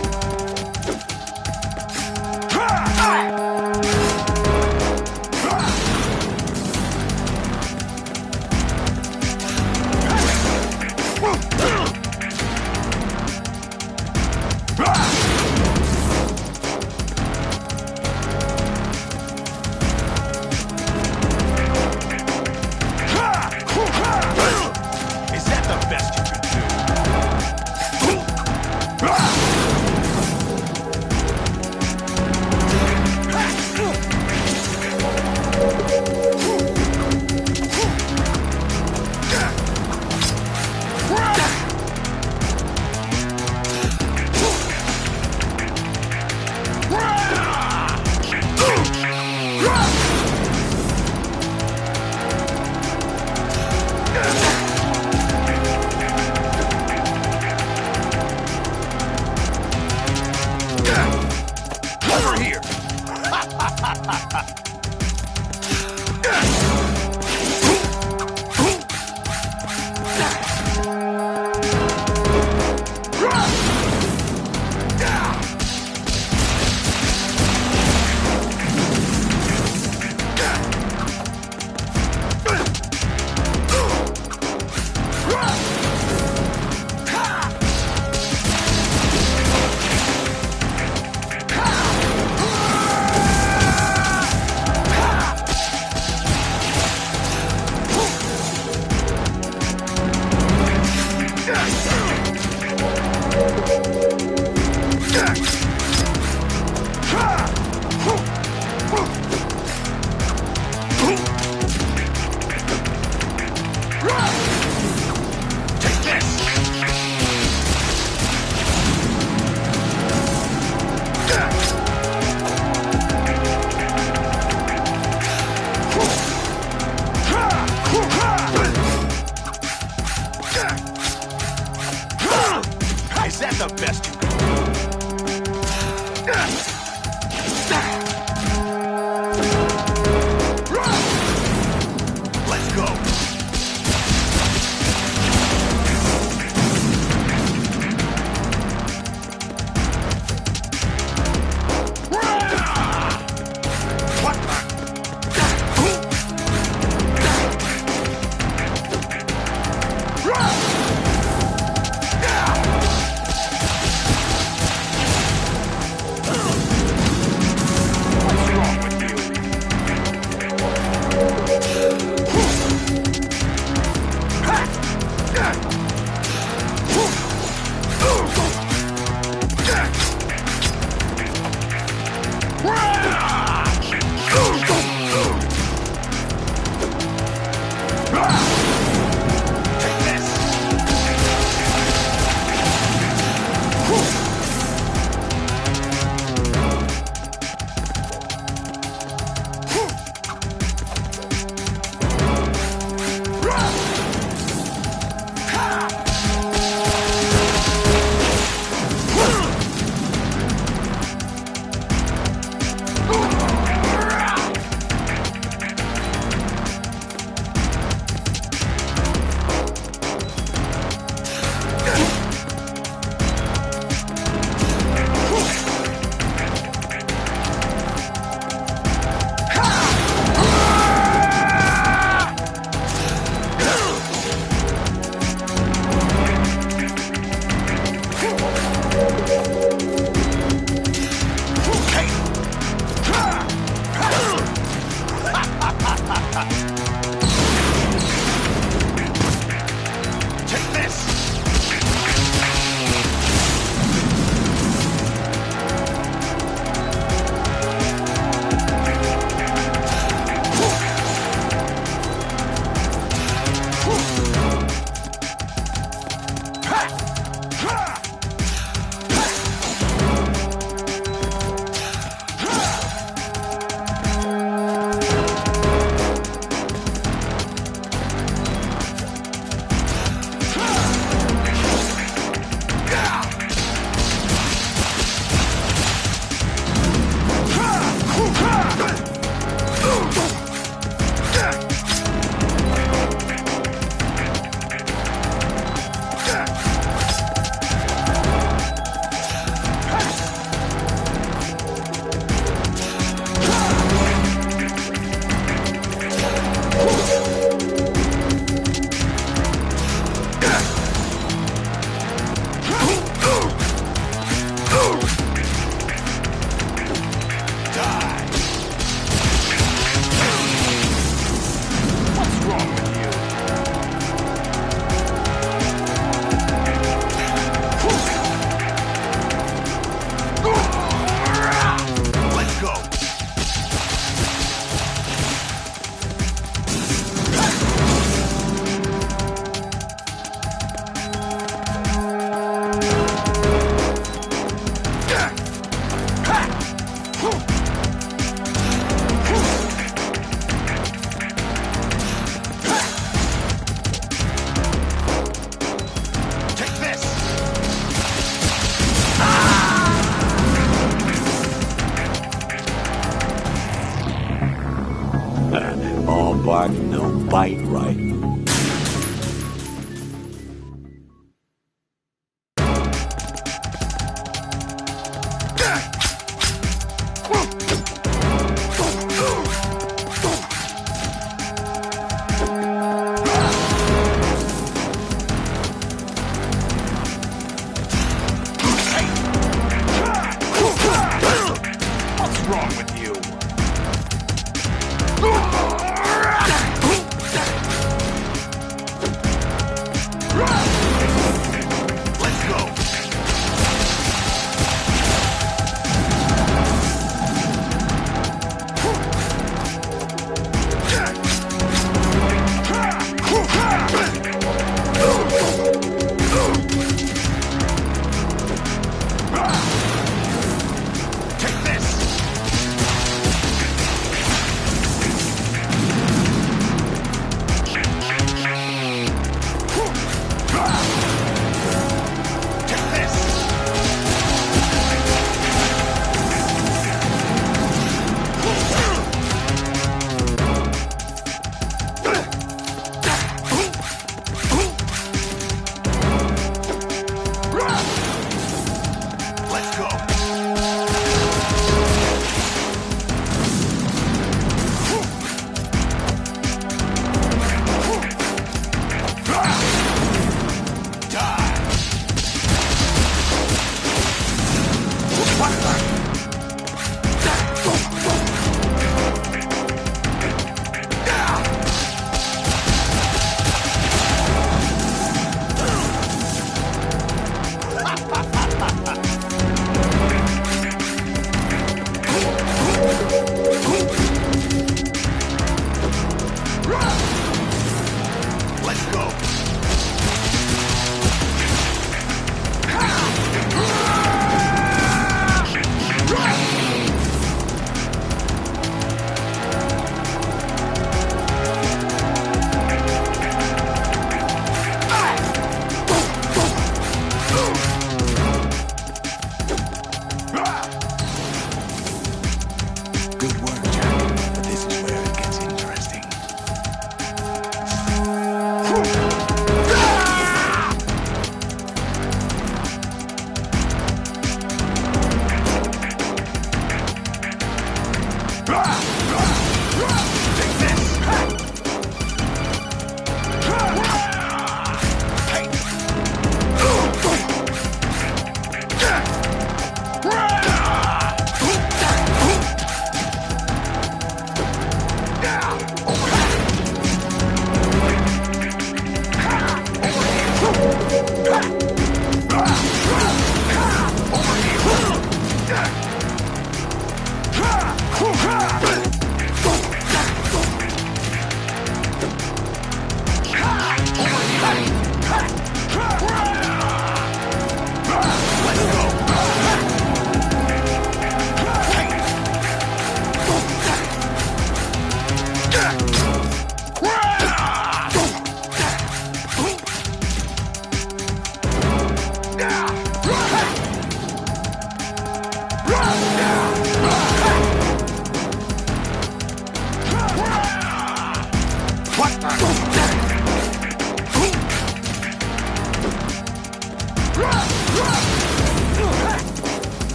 [SPEAKER 4] Let's go. Good work, Jack. But this is where it gets interesting.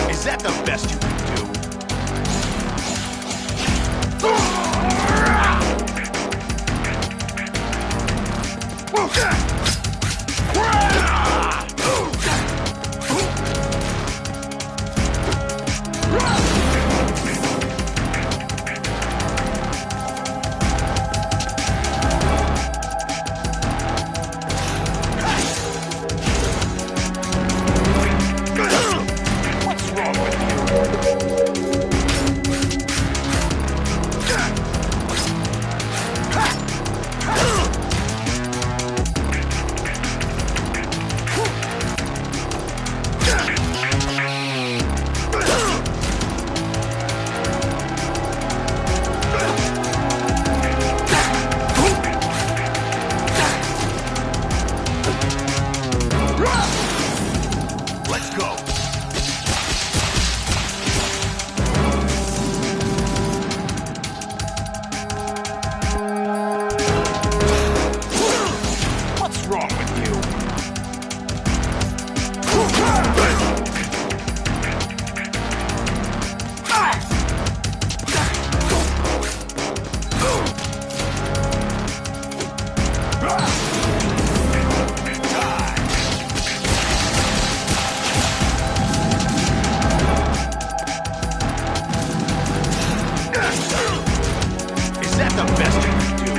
[SPEAKER 4] Is that the best you can do? What's wrong with you? Let's go. What's wrong with you? Is that the best you can do?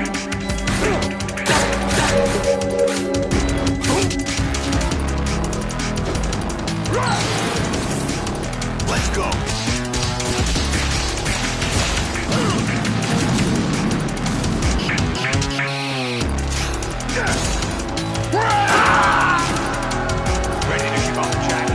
[SPEAKER 4] Let's go. Ready to give up, Jack?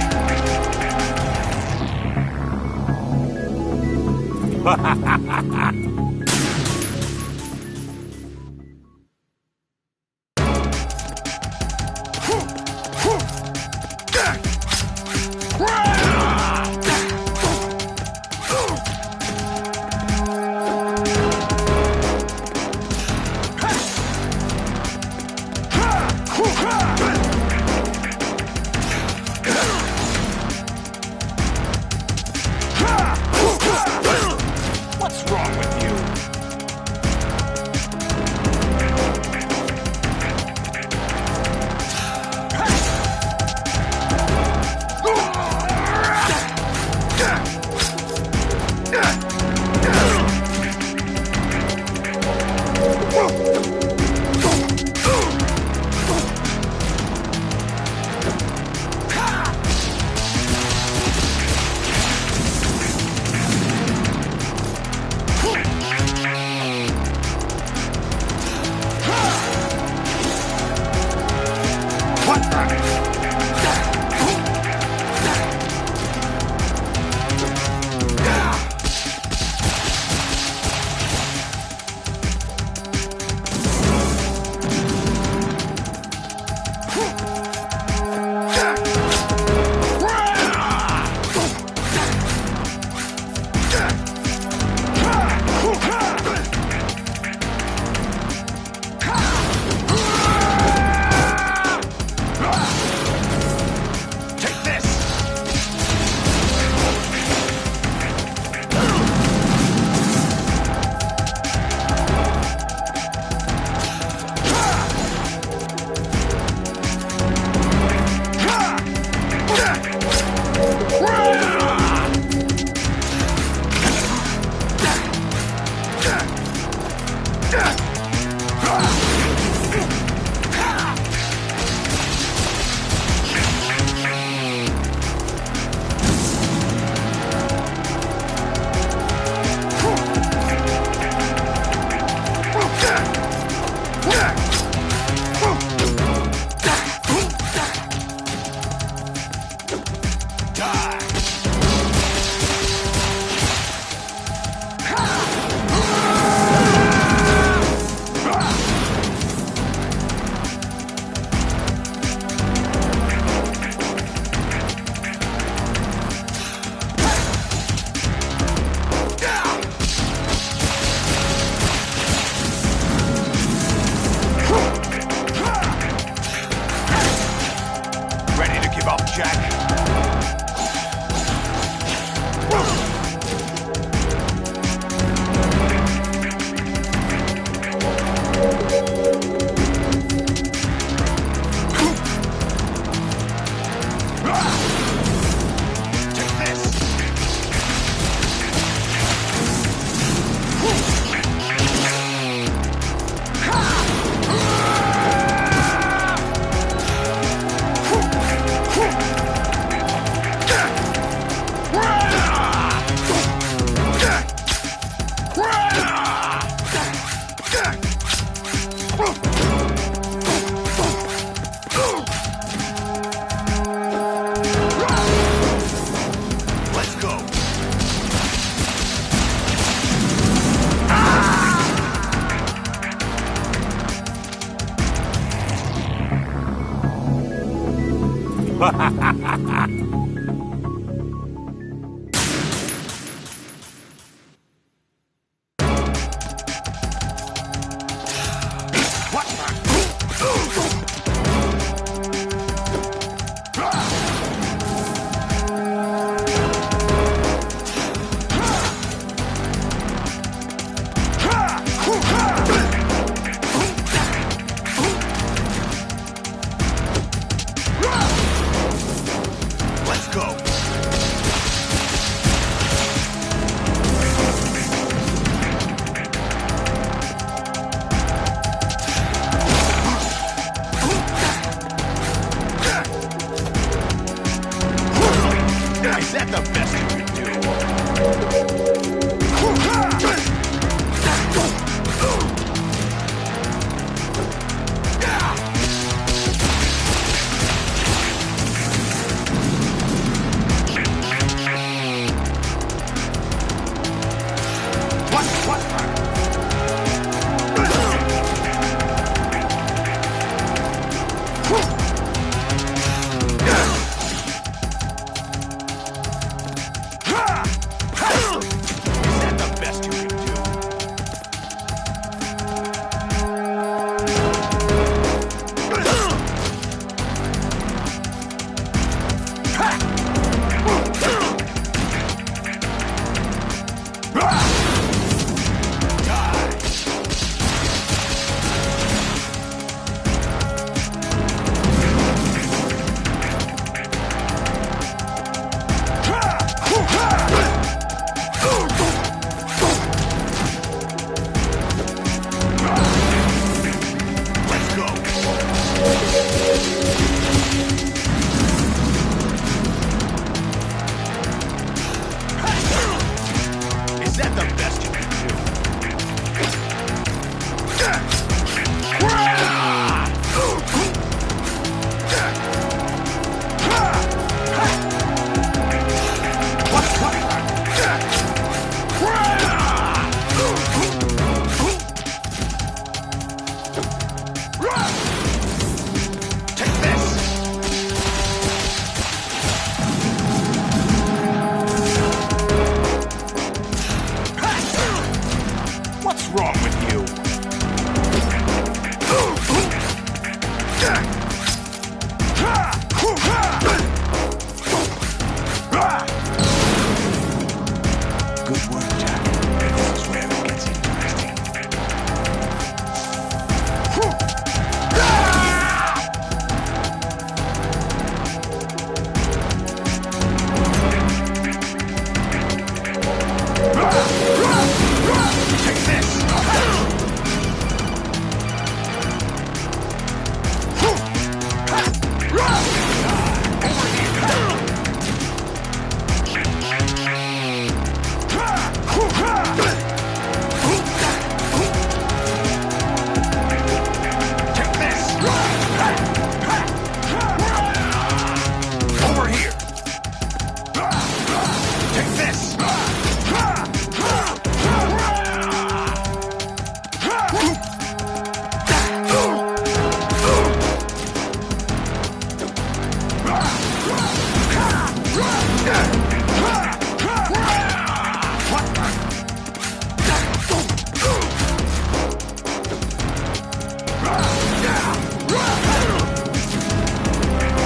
[SPEAKER 4] give up, Jack?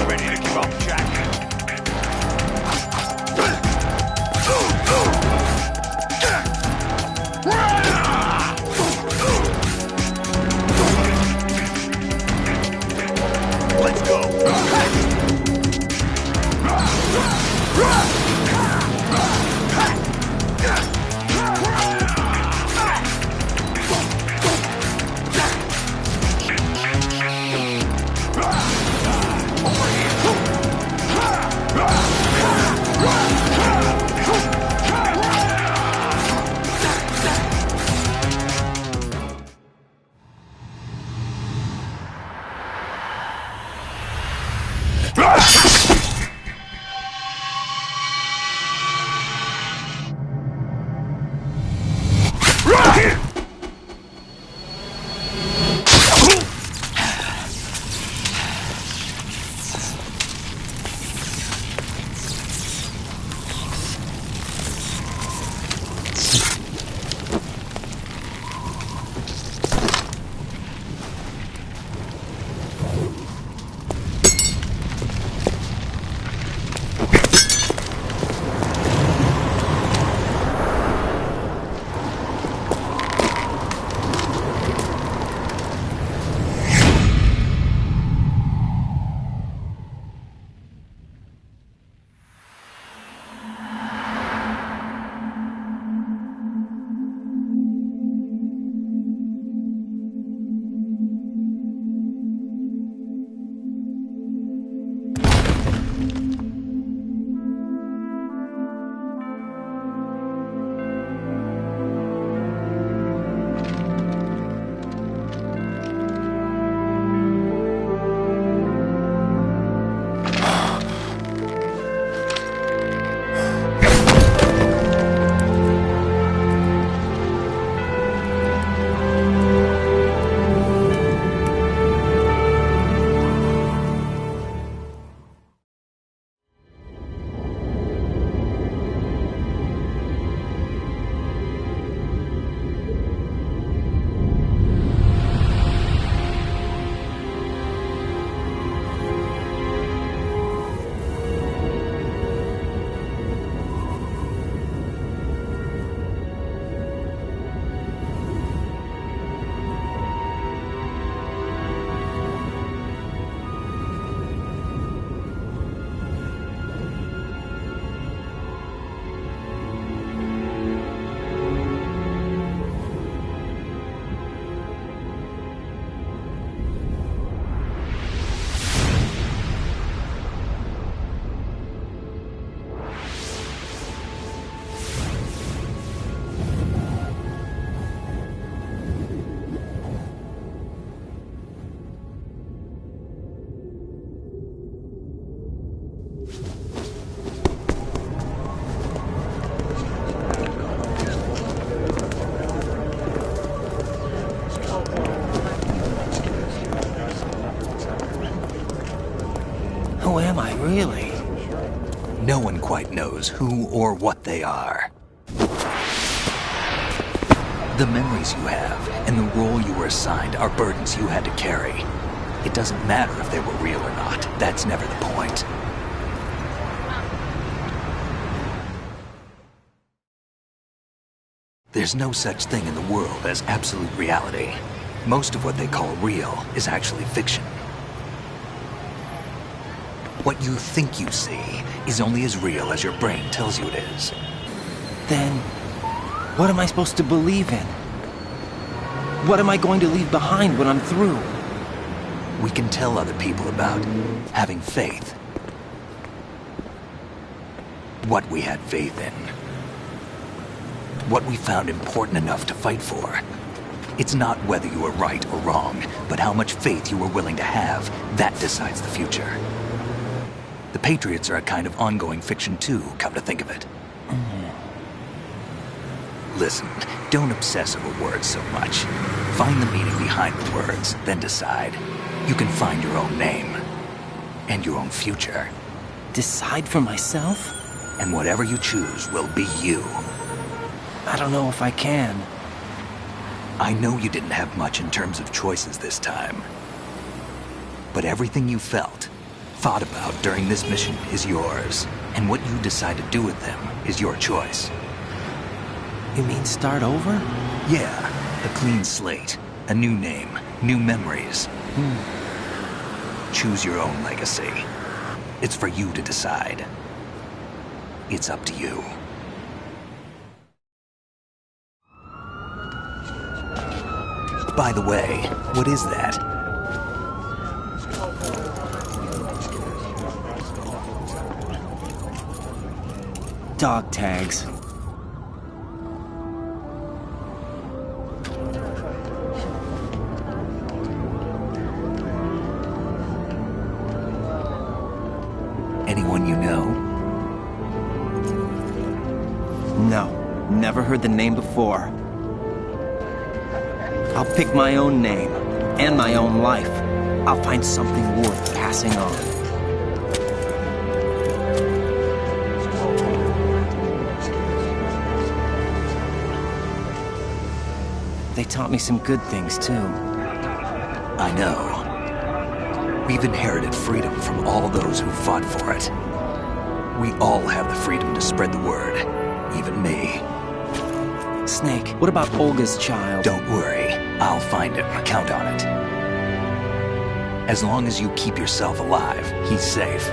[SPEAKER 4] Ready to give up, Jack?
[SPEAKER 12] Who am I, really? No one quite knows who or what they are. The memories you have and the role you were assigned are burdens you had to carry. It doesn't matter if they were real or not. That's never the point. There's no such thing in the world as absolute reality. Most of what they call real is actually fiction. What you think you see is only as real as your brain tells you it is.
[SPEAKER 2] Then, what am I supposed to believe in? What am I going to leave behind when I'm through?
[SPEAKER 12] We can tell other people about having faith. What we had faith in. What we found important enough to fight for. It's not whether you were right or wrong, but how much faith you were willing to have. That decides the future. The Patriots are a kind of ongoing fiction too, come to think of it. Listen, don't obsess over words so much. Find the meaning behind the words, then decide. You can find your own name. And your own future.
[SPEAKER 2] Decide for myself?
[SPEAKER 12] And whatever you choose will be you.
[SPEAKER 2] I don't know if I can.
[SPEAKER 12] I know you didn't have much in terms of choices this time. But everything you felt, thought about during this mission is yours. And what you decide to do with them is your choice.
[SPEAKER 2] You mean start over?
[SPEAKER 12] Yeah, a clean slate, a new name, new memories. Choose your own legacy. It's for you to decide. It's up to you. By the way, what is that?
[SPEAKER 2] Dog tags.
[SPEAKER 12] Anyone you know?
[SPEAKER 2] No, never heard the name before. I'll pick my own name, and my own life. I'll find something worth passing on. They taught me some good things, too.
[SPEAKER 12] I know. We've inherited freedom from all those who fought for it. We all have the freedom to spread the word, even me.
[SPEAKER 2] Snake, what about Olga's child?
[SPEAKER 12] Don't worry, I'll find him. Count on it. As long as you keep yourself alive, he's safe.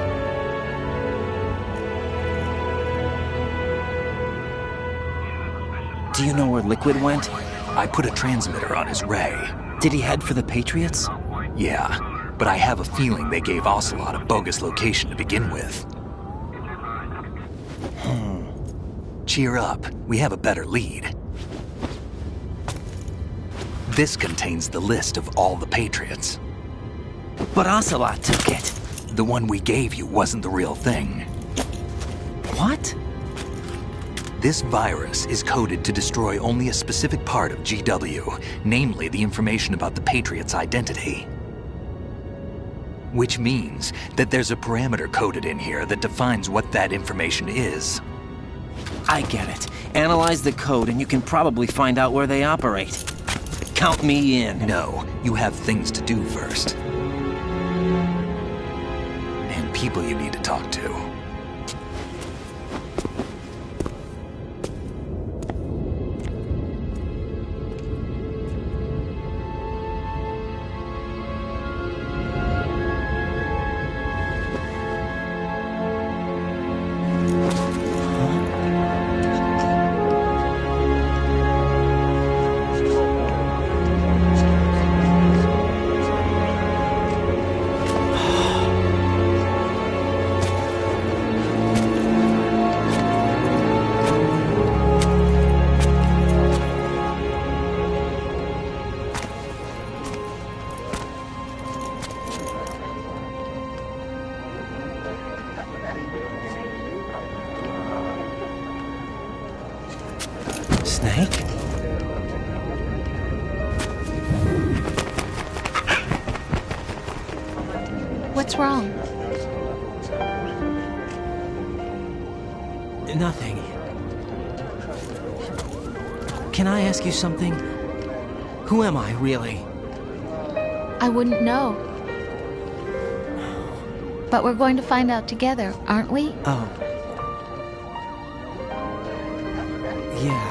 [SPEAKER 2] Do you know where Liquid went?
[SPEAKER 12] I put a transmitter on his ray.
[SPEAKER 2] Did he head for the Patriots?
[SPEAKER 12] Yeah, but I have a feeling they gave Ocelot a bogus location to begin with. Cheer up, we have a better lead. This contains the list of all the Patriots.
[SPEAKER 2] But Ocelot took it.
[SPEAKER 12] The one we gave you wasn't the real thing.
[SPEAKER 2] What?
[SPEAKER 12] This virus is coded to destroy only a specific part of GW, namely the information about the Patriots' identity. Which means that there's a parameter coded in here that defines what that information is.
[SPEAKER 2] I get it. Analyze the code and you can probably find out where they operate. Count me in.
[SPEAKER 12] No, you have things to do first. And people you need to talk to.
[SPEAKER 2] Snake?
[SPEAKER 10] What's wrong?
[SPEAKER 2] Nothing. Can I ask you something? Who am I, really?
[SPEAKER 10] I wouldn't know. But we're going to find out together, aren't we?
[SPEAKER 2] Oh. Yeah.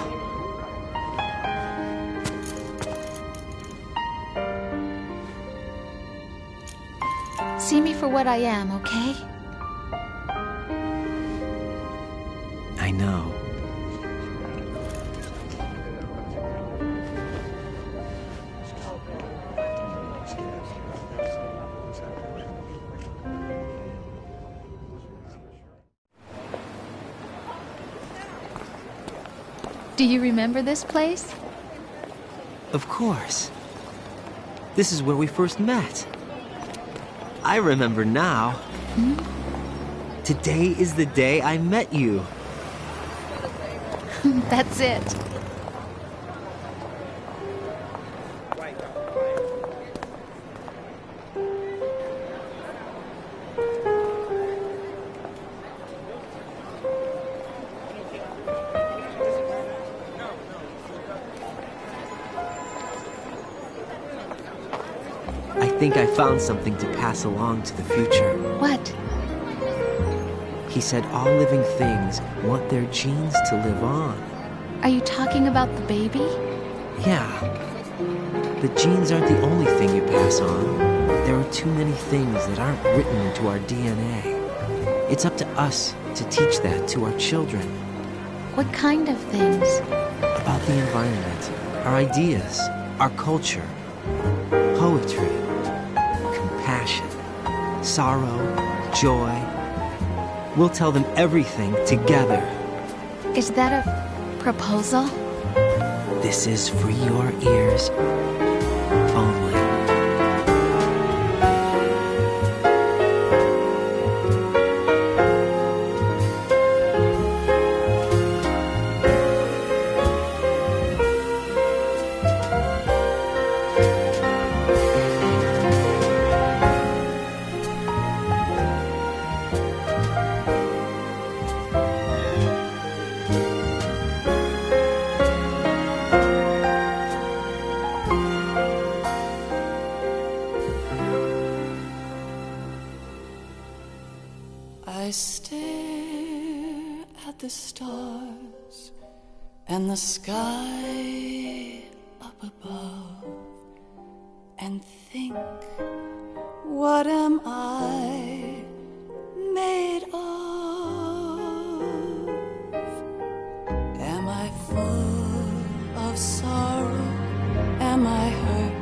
[SPEAKER 10] See me for what I am, okay?
[SPEAKER 2] I know.
[SPEAKER 10] Do you remember this place?
[SPEAKER 2] Of course. This is where we first met. I remember now.
[SPEAKER 10] Hmm?
[SPEAKER 2] Today is the day I met you.
[SPEAKER 10] That's it.
[SPEAKER 2] I think I found something to pass along to the future.
[SPEAKER 10] What?
[SPEAKER 2] He said all living things want their genes to live on.
[SPEAKER 10] Are you talking about the baby?
[SPEAKER 2] Yeah. The genes aren't the only thing you pass on. There are too many things that aren't written into our DNA. It's up to us to teach that to our children.
[SPEAKER 10] What kind of things?
[SPEAKER 2] About the environment, our ideas, our culture, poetry, compassion, sorrow, joy. We'll tell them everything together.
[SPEAKER 10] Is that a proposal?
[SPEAKER 2] This is for your ears only.
[SPEAKER 13] I stare at the stars and the sky up above and think, what am I made of? Am I full of sorrow? Am I hurt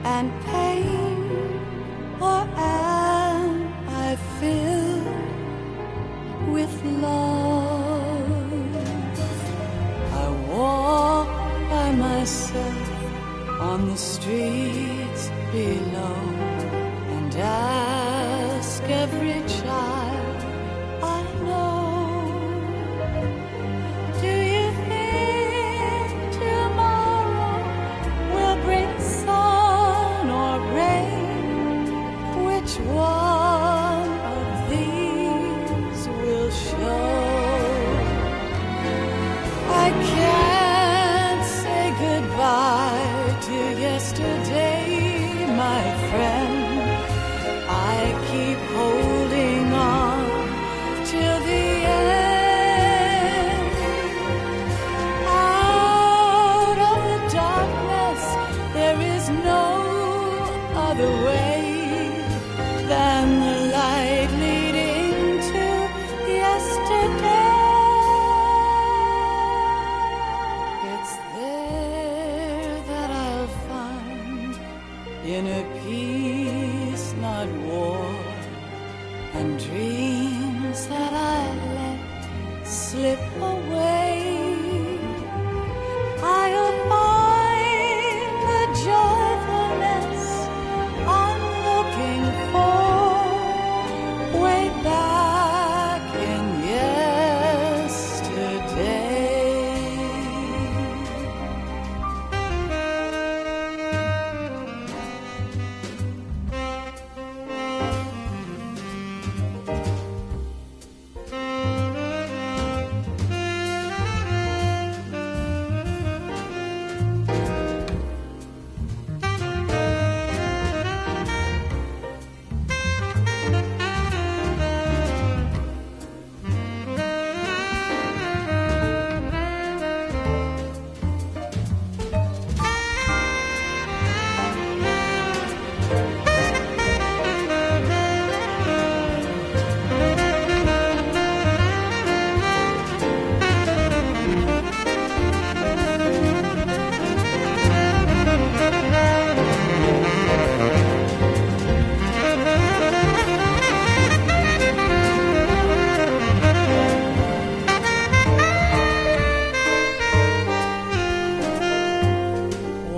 [SPEAKER 13] and pain? Or am I filled with love? I walk by myself on the streets below and ask every child I know, do you think tomorrow will bring sun or rain? Which one of these will show? I can't say goodbye to yesterday, my friend. I keep holding on till the end. Out of the darkness, there is no other way than the light leading to yesterday. It's there that I'll find inner peace, not war, and dreams that I let slip away. I'll find the joyfulness I'm looking for way back in yesterday.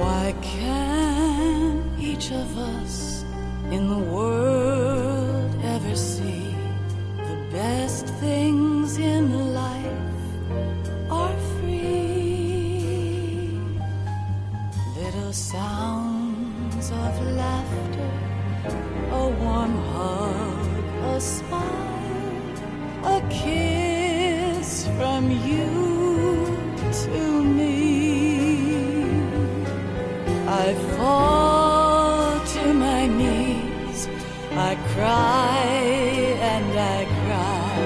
[SPEAKER 13] Why can't each of us in the world ever see the best things in life are free? Little sounds of laughter, a warm hug, a smile, a kiss from you to me. I fall to my knees, I cry and I cry.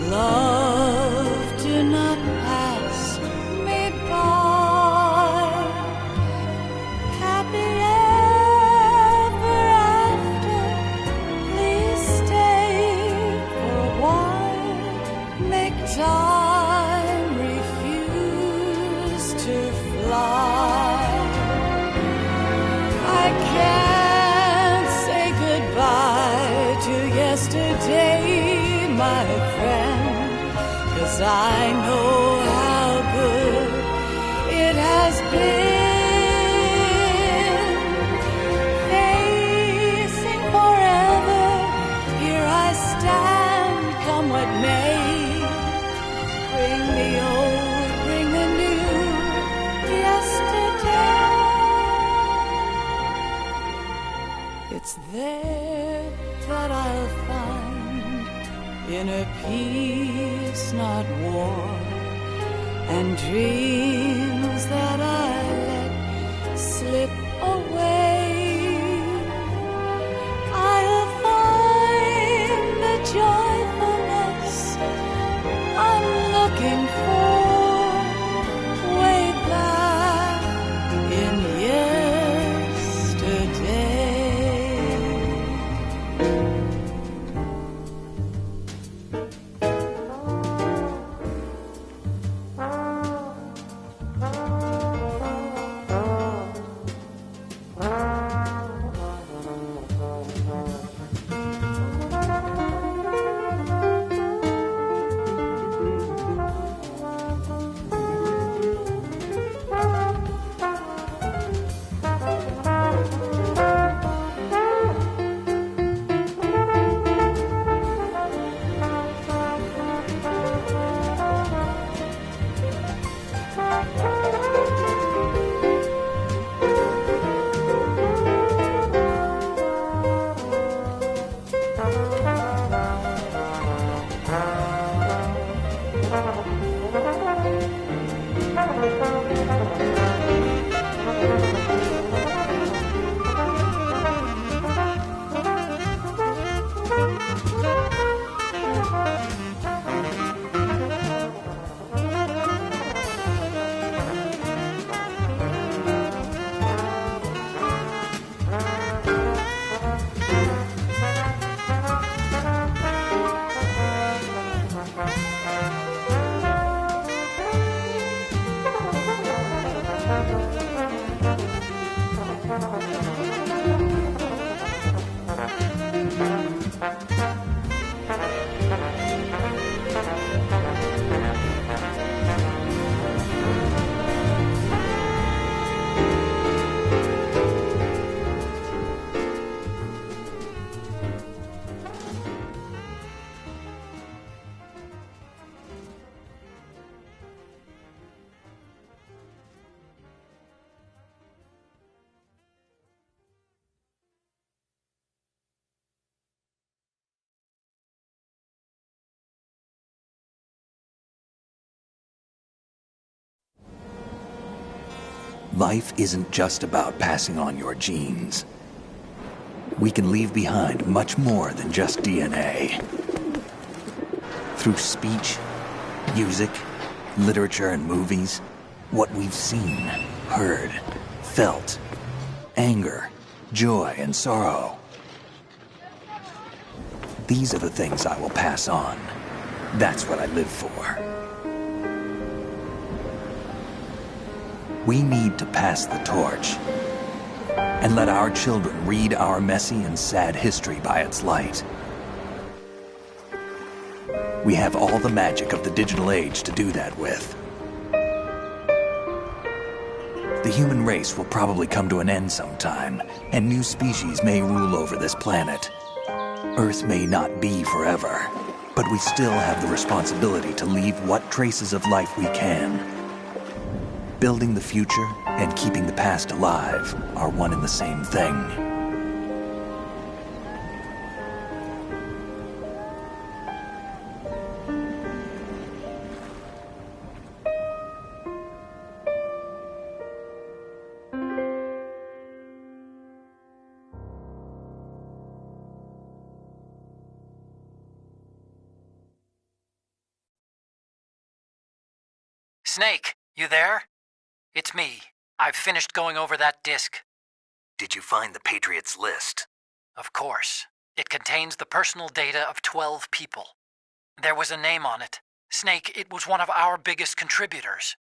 [SPEAKER 13] Love, do not pass me by. Happy ever after, please stay for a while. Make time refuse to fly. I can't say goodbye to yesterday, my friend, 'cause I know how good it has been. Facing forever, here I stand, come what may. Bring the old, bring the new, yesterday. It's there that I'll find inner peace, not war, and dreams that I let slip away. I'll find the joy
[SPEAKER 12] Life isn't just about passing on your genes. We can leave behind much more than just DNA. Through speech, music, literature, and movies, what we've seen, heard, felt, anger, joy, and sorrow. These are the things I will pass on. That's what I live for. We need to pass the torch and let our children read our messy and sad history by its light. We have all the magic of the digital age to do that with. The human race will probably come to an end sometime, and new species may rule over this planet. Earth may not be forever, but we still have the responsibility to leave what traces of life we can. Building the future and keeping the past alive are one and the same thing.
[SPEAKER 1] Snake, you there? It's me. I've finished going over that disk.
[SPEAKER 12] Did you find the Patriots list?
[SPEAKER 1] Of course. It contains the personal data of 12 people. There was a name on it. Snake, it was one of our biggest contributors.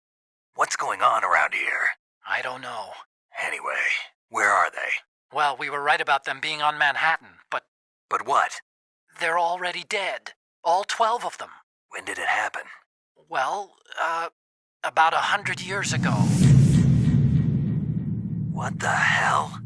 [SPEAKER 12] What's going on around here?
[SPEAKER 1] I don't know.
[SPEAKER 12] Anyway, where are they?
[SPEAKER 1] Well, we were right about them being on Manhattan, but...
[SPEAKER 12] But what?
[SPEAKER 1] They're already dead. All 12 of them.
[SPEAKER 12] When did it happen?
[SPEAKER 1] Well, about 100 years ago.
[SPEAKER 12] What the hell?